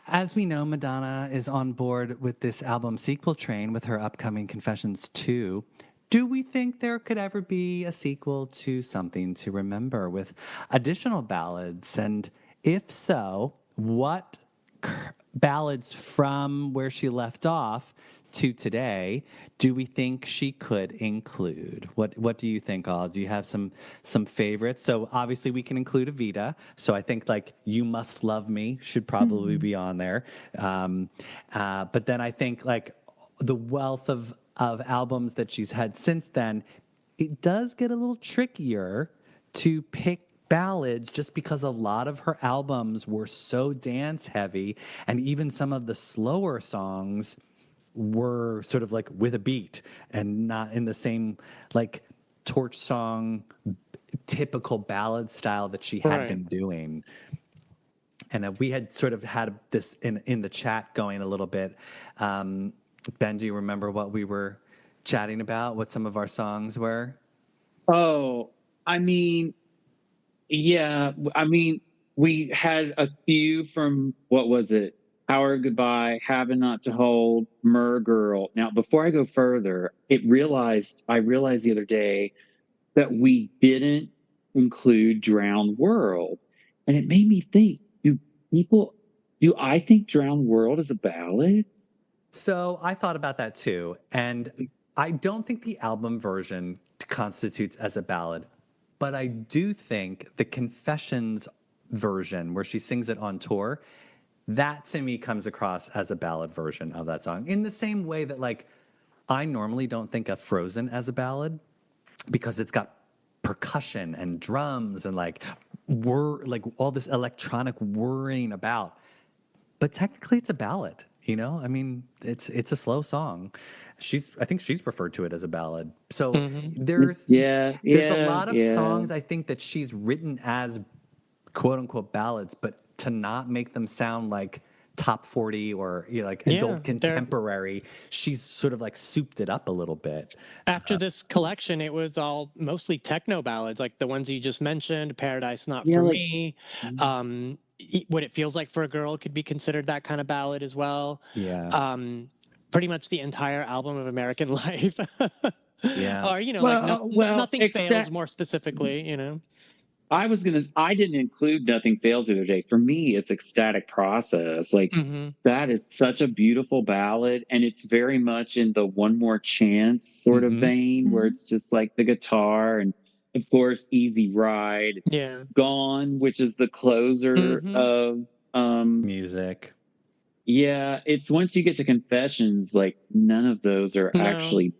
S4: as we know, Madonna is on board with this album sequel train with her upcoming Confessions 2. Do we think there could ever be a sequel to Something to Remember with additional ballads? And if so, what ballads from where she left off to today do we think she could include? What do you think, Al? Do you have some favorites? So obviously we can include Evita. So I think like You Must Love Me should probably be on there. But then I think like the wealth of albums that she's had since then, it does get a little trickier to pick ballads just because a lot of her albums were so dance heavy, and even some of the slower songs were sort of like with a beat and not in the same like torch song typical ballad style that she had been doing. And we had sort of had this in the chat going a little bit. Ben, do you remember what we were chatting about, what some of our songs were?
S3: Oh, I mean, yeah. I mean, we had a few from, what was it? Power of Goodbye, Having Not to Hold, Mer Girl. Now, before I go further, I realized the other day that we didn't include Drowned World. And it made me think, do I think Drowned World is a ballad?
S4: So I thought about that too. And I don't think the album version constitutes as a ballad, but I do think the Confessions version where she sings it on tour, that to me comes across as a ballad version of that song. In the same way that like I normally don't think of Frozen as a ballad because it's got percussion and drums and like all this electronic whirring about. But technically it's a ballad. You know, I mean, it's a slow song. I think she's referred to it as a ballad. So there's a lot of songs I think that she's written as quote unquote ballads, but to not make them sound like top 40 or like adult contemporary, she's sort of like souped it up a little bit.
S2: After this collection, it was all mostly techno ballads, like the ones you just mentioned, Paradise Not For Me. What It Feels Like for a Girl could be considered that kind of ballad as well.
S4: Yeah.
S2: Pretty much the entire album of American Life.
S4: Yeah.
S2: Or, Nothing Fails more specifically,
S3: I didn't include Nothing Fails the other day. For me, it's Ecstatic Process. Like that is such a beautiful ballad. And it's very much in the One More Chance sort of vein where it's just like the guitar and of course, Easy Ride.
S2: Yeah.
S3: Gone, which is the closer of
S4: music.
S3: Yeah, it's once you get to Confessions, like none of those are actually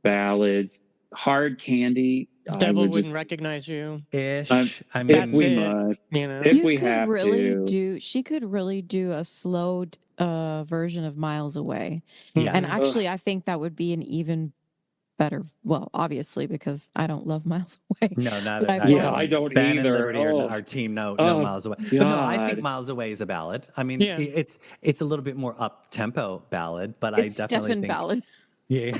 S3: ballads. Hard Candy.
S2: Devil Wouldn't Recognize You.
S4: Ish. I
S3: mean, if we must, if we have to.
S1: She could really do a slow version of Miles Away.
S4: Yeah.
S1: And actually, I think that would be an even better. Well, obviously, because I don't love Miles Away.
S4: No, not
S3: I don't
S4: Ben
S3: either.
S4: And Liberty our team no Miles Away. But no, I think Miles Away is a ballad. I mean, it's a little bit more up tempo ballad, but I definitely think
S1: ballad.
S4: Yeah.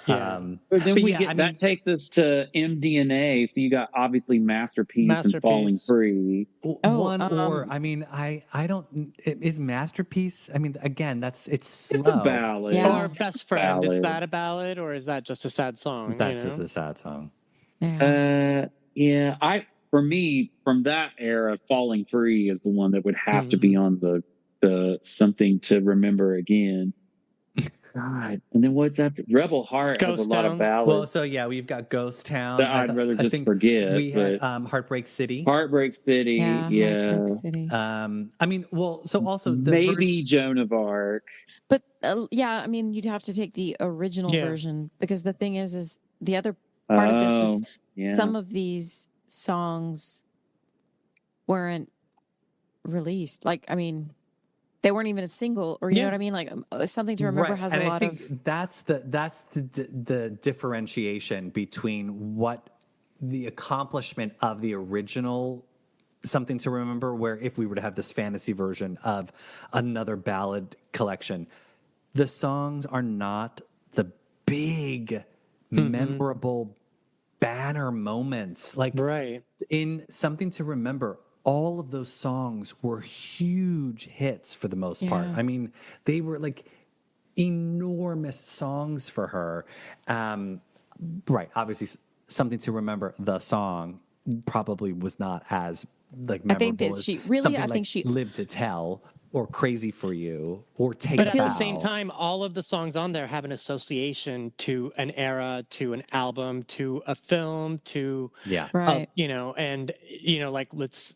S3: But then that takes us to MDNA. So you got obviously Masterpiece and Falling Free.
S4: I don't. Is Masterpiece? I mean, again, it's slow.
S3: It's a ballad.
S2: Or Best Friend. Is that a ballad or is that just a sad song?
S4: That's just a sad song.
S3: For me, from that era, Falling Free is the one that would have to be on the Something to Remember Again. God. And then what's after? Rebel Heart has a lot of ballads.
S4: Well, so we've got Ghost Town.
S3: That I'd rather just forget.
S4: We had Heartbreak City.
S3: Heartbreak City,
S1: Heartbreak City.
S4: I mean, well, so also
S3: maybe Joan of Arc.
S1: But I mean, you'd have to take the original version because the thing is the other part of this is some of these songs weren't released. Like, I mean, they weren't even a single, or you know what I mean? Like Something to Remember has a lot of.
S4: That's the differentiation between what the accomplishment of the original Something to Remember, where if we were to have this fantasy version of another ballad collection, the songs are not the big memorable banner moments. Like
S2: right.
S4: in Something to Remember, all of those songs were huge hits for the most part. I mean, they were like enormous songs for her. Right. Obviously, Something to Remember, the song, probably was not as like memorable
S1: I think that
S4: as
S1: she really,
S4: something
S1: I
S4: like
S1: think she
S4: Live to Tell or Crazy for You or Take
S2: But
S4: a
S2: at the
S4: Bow.
S2: same time, all of the songs on there have an association to an era, to an album, to a film, to
S1: right.
S2: and like let's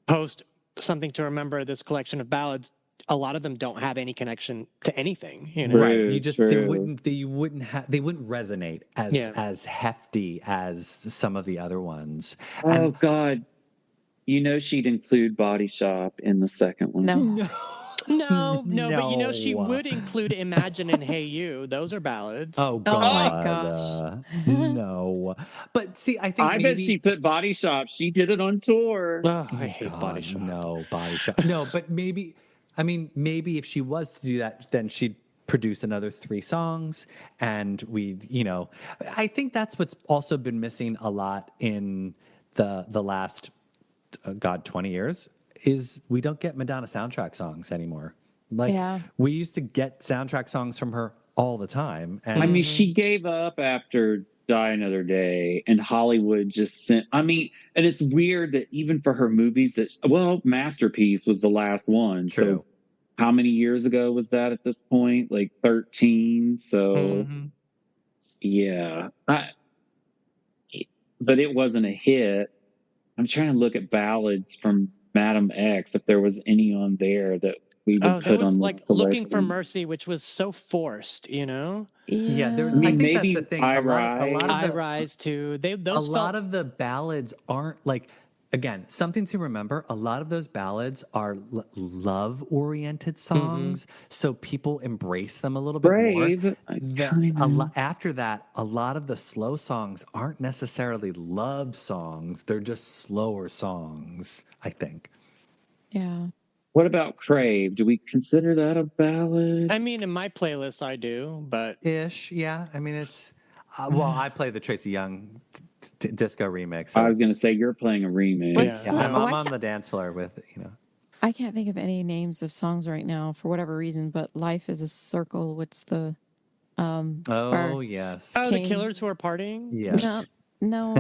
S2: post Something to Remember, this collection of ballads. A lot of them don't have any connection to anything,
S4: Right. You just they
S3: True.
S4: wouldn't resonate as hefty as some of the other ones.
S3: Oh God. She'd include Body Shop in the second one.
S2: No, but she would include Imagine and Hey You. Those are ballads.
S4: Oh
S1: Oh my
S4: God.
S1: gosh.
S4: No. But see, I think
S3: I bet
S4: maybe
S3: she put Body Shop. She did it on tour.
S2: Oh, I
S4: oh
S2: hate
S4: God,
S2: Body Shop.
S4: no, Body Shop. No, but maybe if she was to do that, then she'd produce another 3 songs and I think that's what's also been missing a lot in the last 20 years is we don't get Madonna soundtrack songs anymore. Like we used to get soundtrack songs from her all the time. And
S3: I mean, she gave up after Die Another Day, and Hollywood just sent. I mean, and it's weird that even for her movies, Masterpiece was the last one.
S4: True.
S3: So, how many years ago was that at this point? Like 13. So, yeah, but it wasn't a hit. I'm trying to look at ballads from Madam X if there was any on there that we would
S2: there
S3: put
S2: was
S3: on
S2: like
S3: this
S2: Looking for
S3: collection.
S2: Mercy, which was so forced,
S4: Yeah, there's.
S3: I mean,
S4: I think
S3: maybe
S4: that's the thing.
S3: I
S4: A lot of
S2: I
S4: the
S2: Rise too.
S4: a lot of the ballads aren't like. Again, Something to Remember. A lot of those ballads are love-oriented songs, so people embrace them a little bit
S3: Brave.
S4: more. After that, a lot of the slow songs aren't necessarily love songs; they're just slower songs. I think.
S1: Yeah.
S3: What about Crave? Do we consider that a ballad?
S2: I mean, in my playlist, I do, but
S4: Yeah. I mean, it's I play the Tracy Young disco remix. So
S3: I was going to say you're playing a remix.
S4: I'm on the dance floor with
S1: I can't think of any names of songs right now for whatever reason, but Life is a Circle. What's the
S4: yes.
S2: Oh, the Killers Who Are Partying?
S4: Yes.
S1: No,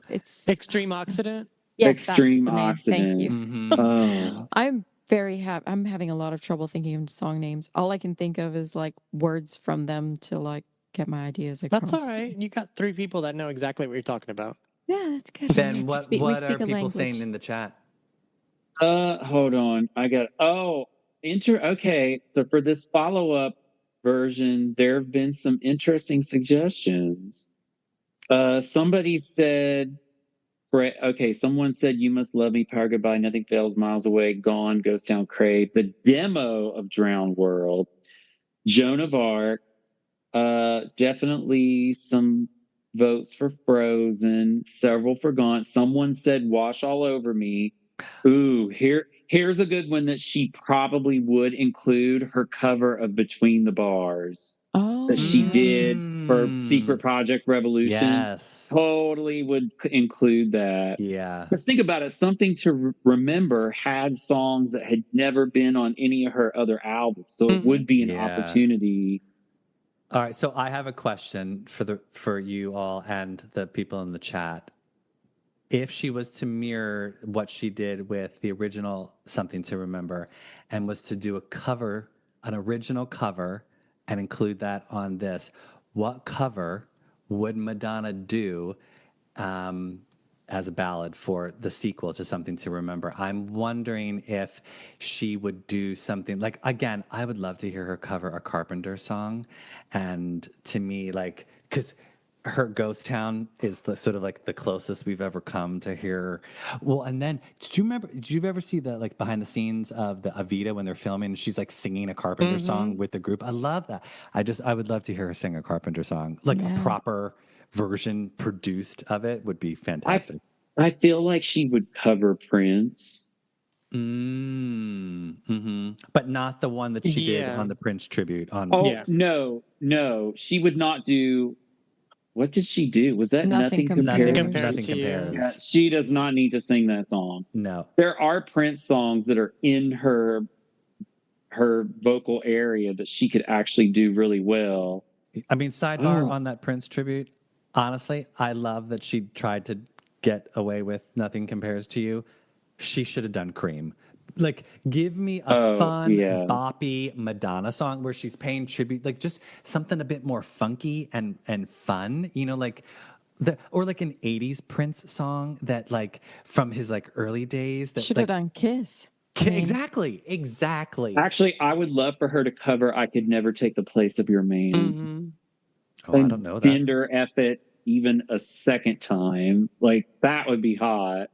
S1: it's
S2: Extreme Occident?
S1: Yes,
S3: Extreme
S1: that's the name. Thank you.
S4: Mm-hmm.
S3: Oh.
S1: I'm very happy. I'm having a lot of trouble thinking of song names. All I can think of is like words from them to like get my ideas across.
S2: That's all right. You got 3 people that know exactly what you're talking about.
S1: Yeah, that's good.
S4: Then what are people saying in the chat?
S3: Hold on. Okay. So for this follow-up version, there have been some interesting suggestions. Somebody said, someone said You Must Love Me, Power Goodbye, Nothing Fails, Miles Away, Gone, Ghost Town, Crave, the demo of Drowned World, Joan of Arc, definitely some votes for Frozen, several for Gone. Someone said Wash All Over Me. Ooh, here's a good one that she probably would include, her cover of Between the Bars that she did for Secret Project Revolution.
S4: Yes.
S3: Totally would include that.
S4: Yeah.
S3: Because think about it, Something to Remember had songs that had never been on any of her other albums. So it would be an opportunity.
S4: All right, so I have a question for you all and the people in the chat. If she was to mirror what she did with the original Something to Remember and was to do an original cover and include that on this, what cover would Madonna do as a ballad for the sequel to Something to Remember? I'm wondering if she would do something like, again, I would love to hear her cover a Carpenter song. And to me, like, because her Ghost Town is sort of like the closest we've ever come to hear. Well, and then did you ever see the like behind the scenes of the Avita when they're filming and she's like singing a Carpenter song with the group? I love that. I would love to hear her sing a Carpenter song, like a proper version produced of it would be fantastic.
S3: I feel like she would cover Prince.
S4: But not the one that she did on the Prince tribute. No,
S3: she would not do What did she do? Was that
S1: Nothing
S3: Nothing
S1: Compares.
S3: Compares?
S4: Nothing
S2: to You.
S4: compares.
S3: Yeah, she does not need to sing that song.
S4: No.
S3: There are Prince songs that are in her vocal area that she could actually do really well.
S4: I mean, sidebar on that Prince tribute. Honestly, I love that she tried to get away with Nothing Compares to You. She should have done Cream. Like, give me a fun, boppy Madonna song where she's paying tribute, like just something a bit more funky and fun, you know, like or like an 80s Prince song that like from his like early days that
S1: Should have done Kiss.
S4: Exactly.
S3: Actually, I would love for her to cover I Could Never Take the Place of Your Man.
S2: Mm-hmm.
S4: Oh, I don't know that.
S3: Bender F it even a second time. Like, that would be hot.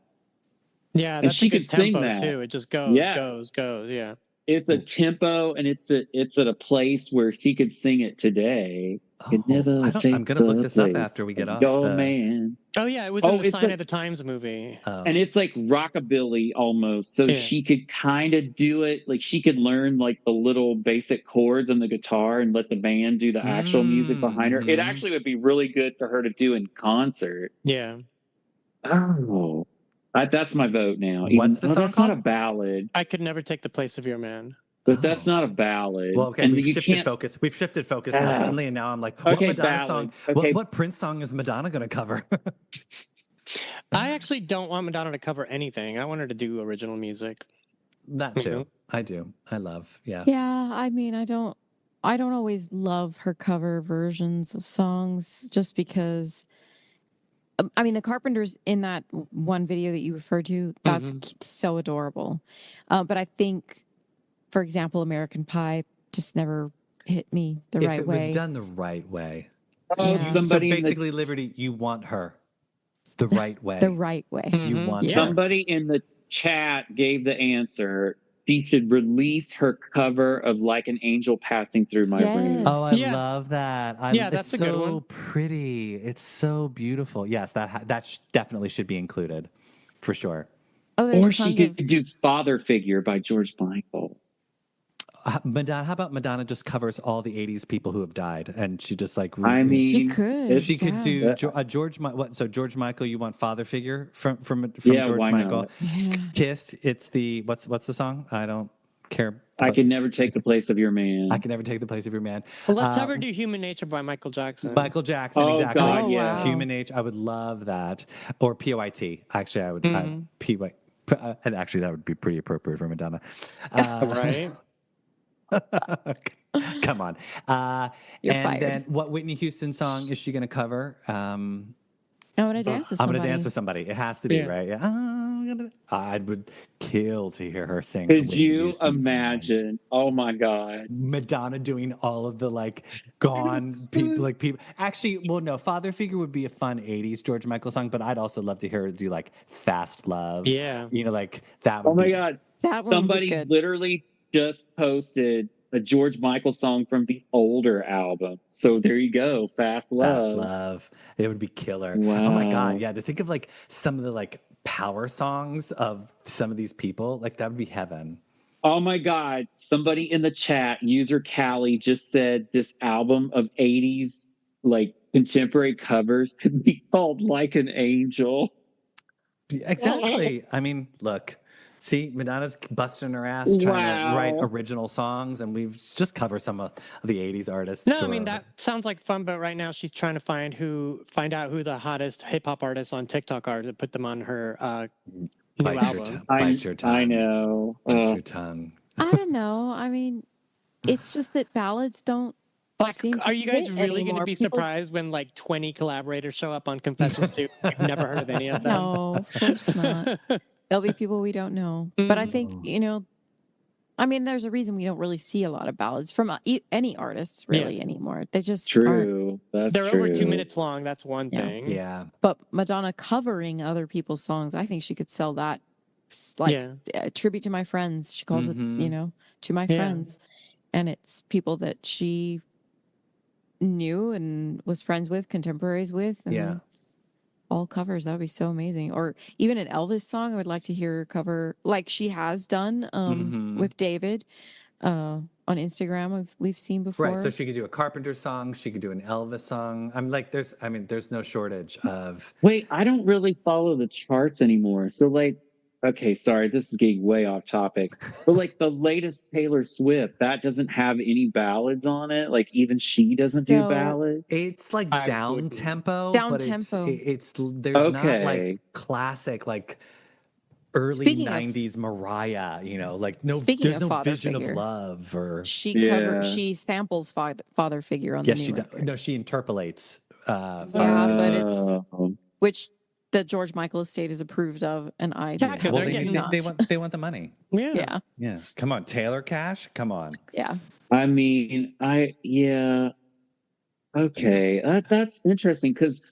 S2: Yeah, that's
S3: she
S2: a good
S3: could sing
S2: tempo
S3: that
S2: too. It just goes. Yeah.
S3: It's a tempo, and it's at a place where she could sing it today.
S4: I'm going to look this up after we get off.
S3: Man.
S2: Oh yeah, it was in the Sign of the Times movie.
S3: And it's like rockabilly almost. So she could kind of do it. Like she could learn like the little basic chords on the guitar and let the band do the actual music behind her. It actually would be really good for her to do in concert.
S2: Yeah.
S3: Oh, that's my vote now.
S4: What's the song
S3: that's
S4: called?
S3: not a ballad.
S2: I Could Never Take the Place of Your Man.
S3: But that's not a ballad.
S4: Well, okay, we've shifted focus. We've shifted focus now suddenly, and now I'm like, what Madonna song? What Prince song is Madonna going to cover?
S2: I actually don't want Madonna to cover anything. I want her to do original music.
S4: That too. I do. I love. Yeah.
S1: Yeah. I mean, I don't always love her cover versions of songs just because. I mean, the Carpenters in that one video that you referred to, that's so adorable. But I think, for example, American Pie just never hit me the right way.
S4: If it was done the right way.
S3: Oh,
S4: So basically, Liberty, you want her the right way.
S1: The right way.
S4: You want her.
S3: Somebody in the chat gave the answer. She should release her cover of Like an Angel Passing Through My Room.
S4: Oh, I love that.
S2: That's a good one.
S4: It's so pretty. It's so beautiful. Yes, that definitely should be included, for sure.
S1: Oh,
S3: or she could do Father Figure by George Michael.
S4: Madonna, how about Madonna just covers all the 80s people who have died, and she just like
S1: she could
S4: do George. So George Michael, you want Father Figure from George Michael?
S1: Yeah.
S4: Kiss. It's the what's the song? I don't care.
S3: I Can Never Take the Place of Your Man.
S4: I Can Never Take the Place of Your Man.
S2: Well, let's have her do Human Nature by Michael Jackson.
S4: Michael Jackson, exactly.
S3: God, yeah.
S1: Wow.
S4: Human Nature. I would love that. Or PYT. Actually, I would. PYT. And actually, that would be pretty appropriate for Madonna.
S2: Right.
S4: Come on.
S1: You're
S4: and
S1: fired.
S4: then what Whitney Houston song is she going to cover?
S1: I want to dance with somebody.
S4: I'm going to dance with somebody. It has to be, right? Yeah. I would kill to hear her sing.
S3: Could you imagine? Oh my God.
S4: Madonna doing all of the like gone people. Actually, well, no, Father Figure would be a fun 80s George Michael song, but I'd also love to hear her do like Fast Love.
S2: Yeah.
S4: You know, like that would
S3: Oh my God. Somebody literally just posted a George Michael song from the older album. So there you go. Fast Love.
S4: Fast Love. It would be killer.
S3: Wow.
S4: Oh my God. Yeah. To think of like some of the like power songs of some of these people, like that would be heaven.
S3: Oh my God. Somebody in the chat, user Callie, just said this album of 80s like contemporary covers could be called Like an Angel.
S4: Exactly. I mean, look. See, Madonna's busting her ass trying to write original songs, and we've just covered some of the 80s artists.
S2: No, I mean, that sounds like fun, but right now she's trying to find out who the hottest hip-hop artists on TikTok are to put them on her new album.
S4: Bite your tongue.
S3: I know.
S4: Bite your tongue.
S1: I don't know. I mean, it's just that ballads don't seem to
S2: Are you guys really going to be
S1: People...
S2: surprised when like 20 collaborators show up on Confessions 2? We've never heard of any of them.
S1: No, of course not. There'll be people we don't know. But I think, I mean, there's a reason we don't really see a lot of ballads from any artists really anymore. They just
S3: aren't.
S2: They're over 2 minutes long. That's one thing.
S4: Yeah.
S1: But Madonna covering other people's songs, I think she could sell that like a tribute to my friends. She calls it, to my friends. And it's people that she knew and was friends with, contemporaries with. And all covers. That would be so amazing. Or even an Elvis song, I would like to hear her cover, like she has done with David. I on Instagram we've seen before.
S4: Right. So she could do a Carpenter song. She could do an Elvis song. I'm like, there's no shortage of.
S3: Wait, I don't really follow the charts anymore. So like, okay, sorry, this is getting way off topic. But like the latest Taylor Swift, that doesn't have any ballads on it. Like even she doesn't do ballads.
S4: It's like down tempo, but it's there's not like classic like early 90s Mariah, like there's no Vision of Love or
S1: she samples father figure on the new record.
S4: No, she interpolates
S1: but it's which the George Michael estate is approved of, and I
S4: they want the money.
S1: Yeah.
S4: Come on, Taylor Cash, come on.
S1: Yeah.
S3: I mean, okay, that's interesting because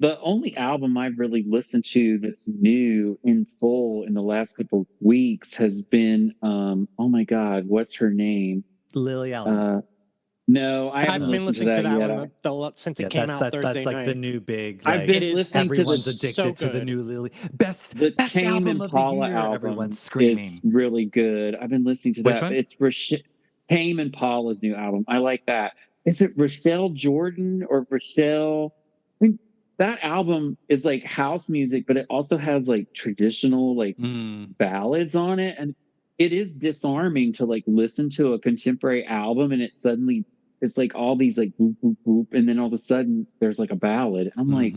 S3: the only album I've really listened to that's new in full in the last couple of weeks has been oh my God, what's her name?
S4: Lily Allen.
S3: No, I haven't
S2: been listening to that one since it came out Thursday
S4: that's like
S2: night.
S4: the new big.
S3: I've been listening
S4: everyone's
S3: to
S4: addicted to the new Lily. Best
S3: Tame
S4: album of the year. Everyone's screaming.
S3: It's really good. I've been listening to that.
S4: One?
S3: It's Tame Impala's new album. I like that. Is it Rochelle Jordan or Rochelle? I mean, that album is like house music, but it also has like traditional like ballads on it, and it is disarming to like listen to a contemporary album and it's like all these like boop boop boop, and then all of a sudden there's like a ballad. I'm like,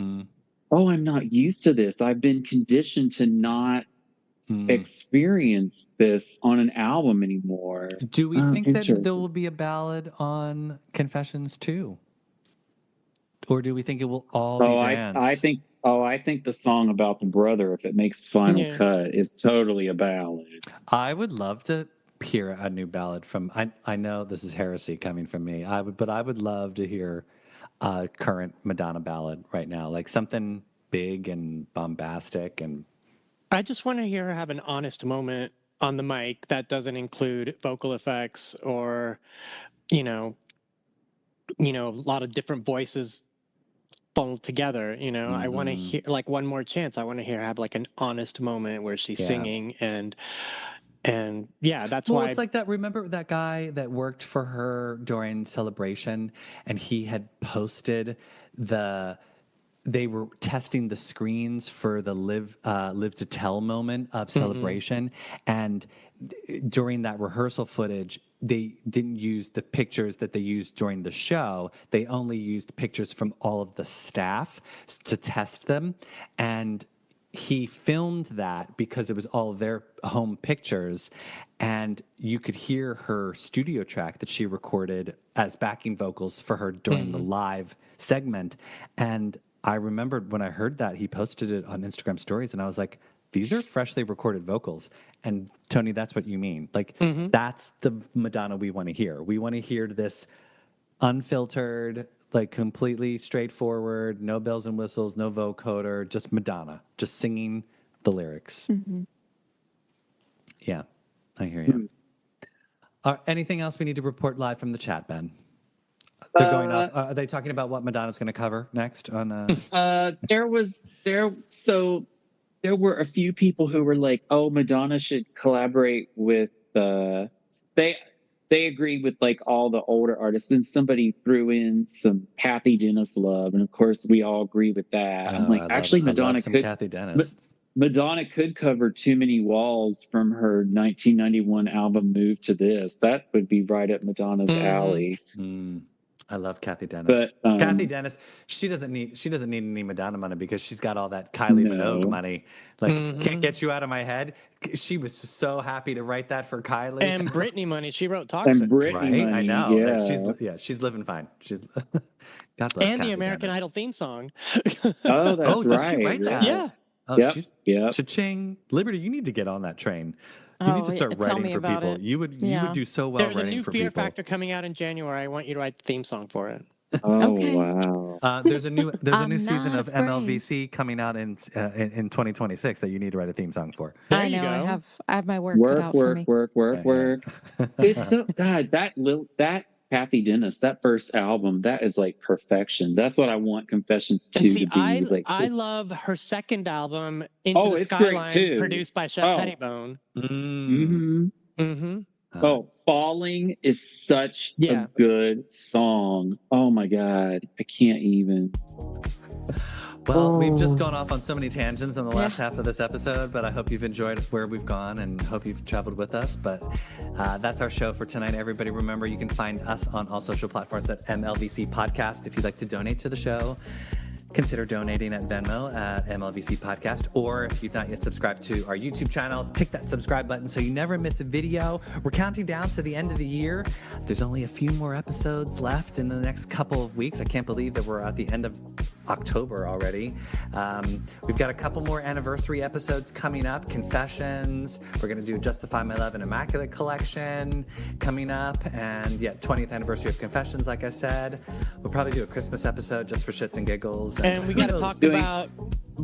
S3: oh, I'm not used to this. I've been conditioned to not experience this on an album anymore.
S4: Do we think that there will be a ballad on Confessions too? Or do we think it will all be dance?
S3: I think the song about the brother, if it makes the final cut, is totally a ballad.
S4: I would love to hear a new ballad from. I know this is heresy coming from me. I would love to hear a current Madonna ballad right now, like something big and bombastic. And
S2: I just want to hear her have an honest moment on the mic that doesn't include vocal effects or, a lot of different voices bundled together. I want to hear like One More Chance. I want to hear her have like an honest moment where she's singing and that's why
S4: it's like that. Remember that guy that worked for her during Celebration, and he had posted they were testing the screens for the live to tell moment of Celebration, and during that rehearsal footage they didn't use the pictures that they used during the show. They only used pictures from all of the staff to test them, and he filmed that because it was all of their home pictures, and you could hear her studio track that she recorded as backing vocals for her during the live segment. And I remembered when I heard that, he posted it on Instagram stories, and I was like, these are freshly recorded vocals. And Tony, that's what you mean. Like, that's the Madonna we want to hear. We want to hear this unfiltered, like completely straightforward, no bells and whistles, no vocoder, just Madonna, just singing the lyrics. Yeah, I hear you. Anything else we need to report live from the chat, Ben? They're going off. Are they talking about what Madonna's going to cover next?
S3: There were a few people who were like, "Oh, Madonna should collaborate with." They agreed with like all the older artists, and somebody threw in some Kathy Dennis love, and of course we all agree with that. I'm like, Madonna could.
S4: Kathy Dennis.
S3: Madonna could cover Too Many Walls from her 1991 album Move to This. That would be right up Madonna's alley.
S4: I love Kathy Dennis. But Kathy Dennis, she doesn't need any Madonna money because she's got all that Kylie Minogue money. Like, Can't Get You Out of My Head. She was so happy to write that for Kylie.
S2: And Britney money. She wrote Toxic.
S3: And Britney money,
S4: I know.
S3: Yeah.
S4: Like, she's living fine. God bless.
S2: And
S4: Kathy
S2: the American
S4: Dennis.
S2: Idol theme song.
S3: Oh, that's right.
S4: Did she write that?
S2: Yeah.
S4: Oh, cha-ching. Liberty, you need to get on that train. You need to start writing for people. You would do so well writing for people.
S2: There's a new Fear Factor coming out in January. I want you to write the theme song for it.
S3: Oh, wow.
S4: There's a new season of MLVC coming out in 2026 that you need to write a theme song for.
S1: I know. I have my work cut out for me.
S3: Work. It's so God, that Kathy Dennis, that first album, that is like perfection. That's what I want Confessions 2 to be.
S2: I love her second album, Into the Skyline, produced by Shep Pettibone.
S3: Oh, Falling Darling is such a good song. Oh my God. I can't even.
S4: Well, we've just gone off on so many tangents in the last half of this episode, but I hope you've enjoyed where we've gone and hope you've traveled with us. But that's our show for tonight. Everybody, remember, you can find us on all social platforms at MLVC Podcast. If you'd like to donate to the show, consider donating at Venmo at MLVC Podcast, or if you've not yet subscribed to our YouTube channel, tick that subscribe button so you never miss a video. We're counting down to the end of the year. There's only a few more episodes left in the next couple of weeks. I can't believe that we're at the end of October already. We've got a couple more anniversary episodes coming up. Confessions. We're going to do Justify My Love and Immaculate Collection coming up. And 20th anniversary of Confessions, like I said. We'll probably do a Christmas episode just for shits and giggles.
S2: And we got to talk about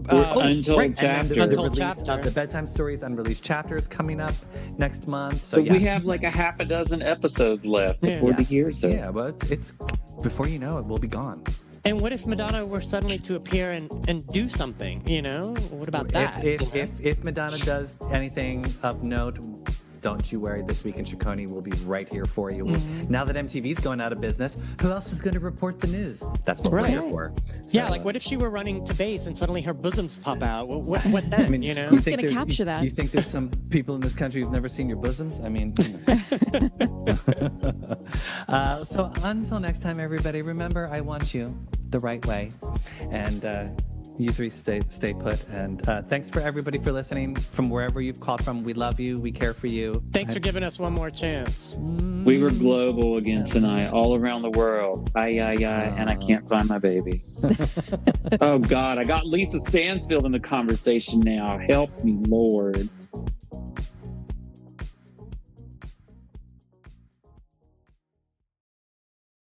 S3: Untold Chapter.
S4: And the release of the Bedtime Stories Unreleased Chapters coming up next month.
S3: So we have like a half a dozen episodes left before the year's up.
S4: Yeah, but it's before you know it, we'll be gone.
S2: And what if Madonna were suddenly to appear and do something, you know? What about that?
S4: If Madonna does anything of note, don't you worry. This Week in Chiconi will be right here for you. Now that MTV's going out of business, who else is going to report the news? That's what we're here for. So,
S2: like what if she were running to base and suddenly her bosoms pop out? What then,
S4: I mean,
S2: you know?
S1: Who's going to capture that?
S4: You think there's some people in this country who've never seen your bosoms? I mean, so until next time, everybody, remember, I want you the right way. And you three stay put. And thanks for everybody for listening from wherever you've called from. We love you. We care for you.
S2: Thanks for giving us one more chance.
S3: We were global again tonight, all around the world. And I can't find my baby. Oh God, I got Lisa Stansfield in the conversation now. Help me, Lord.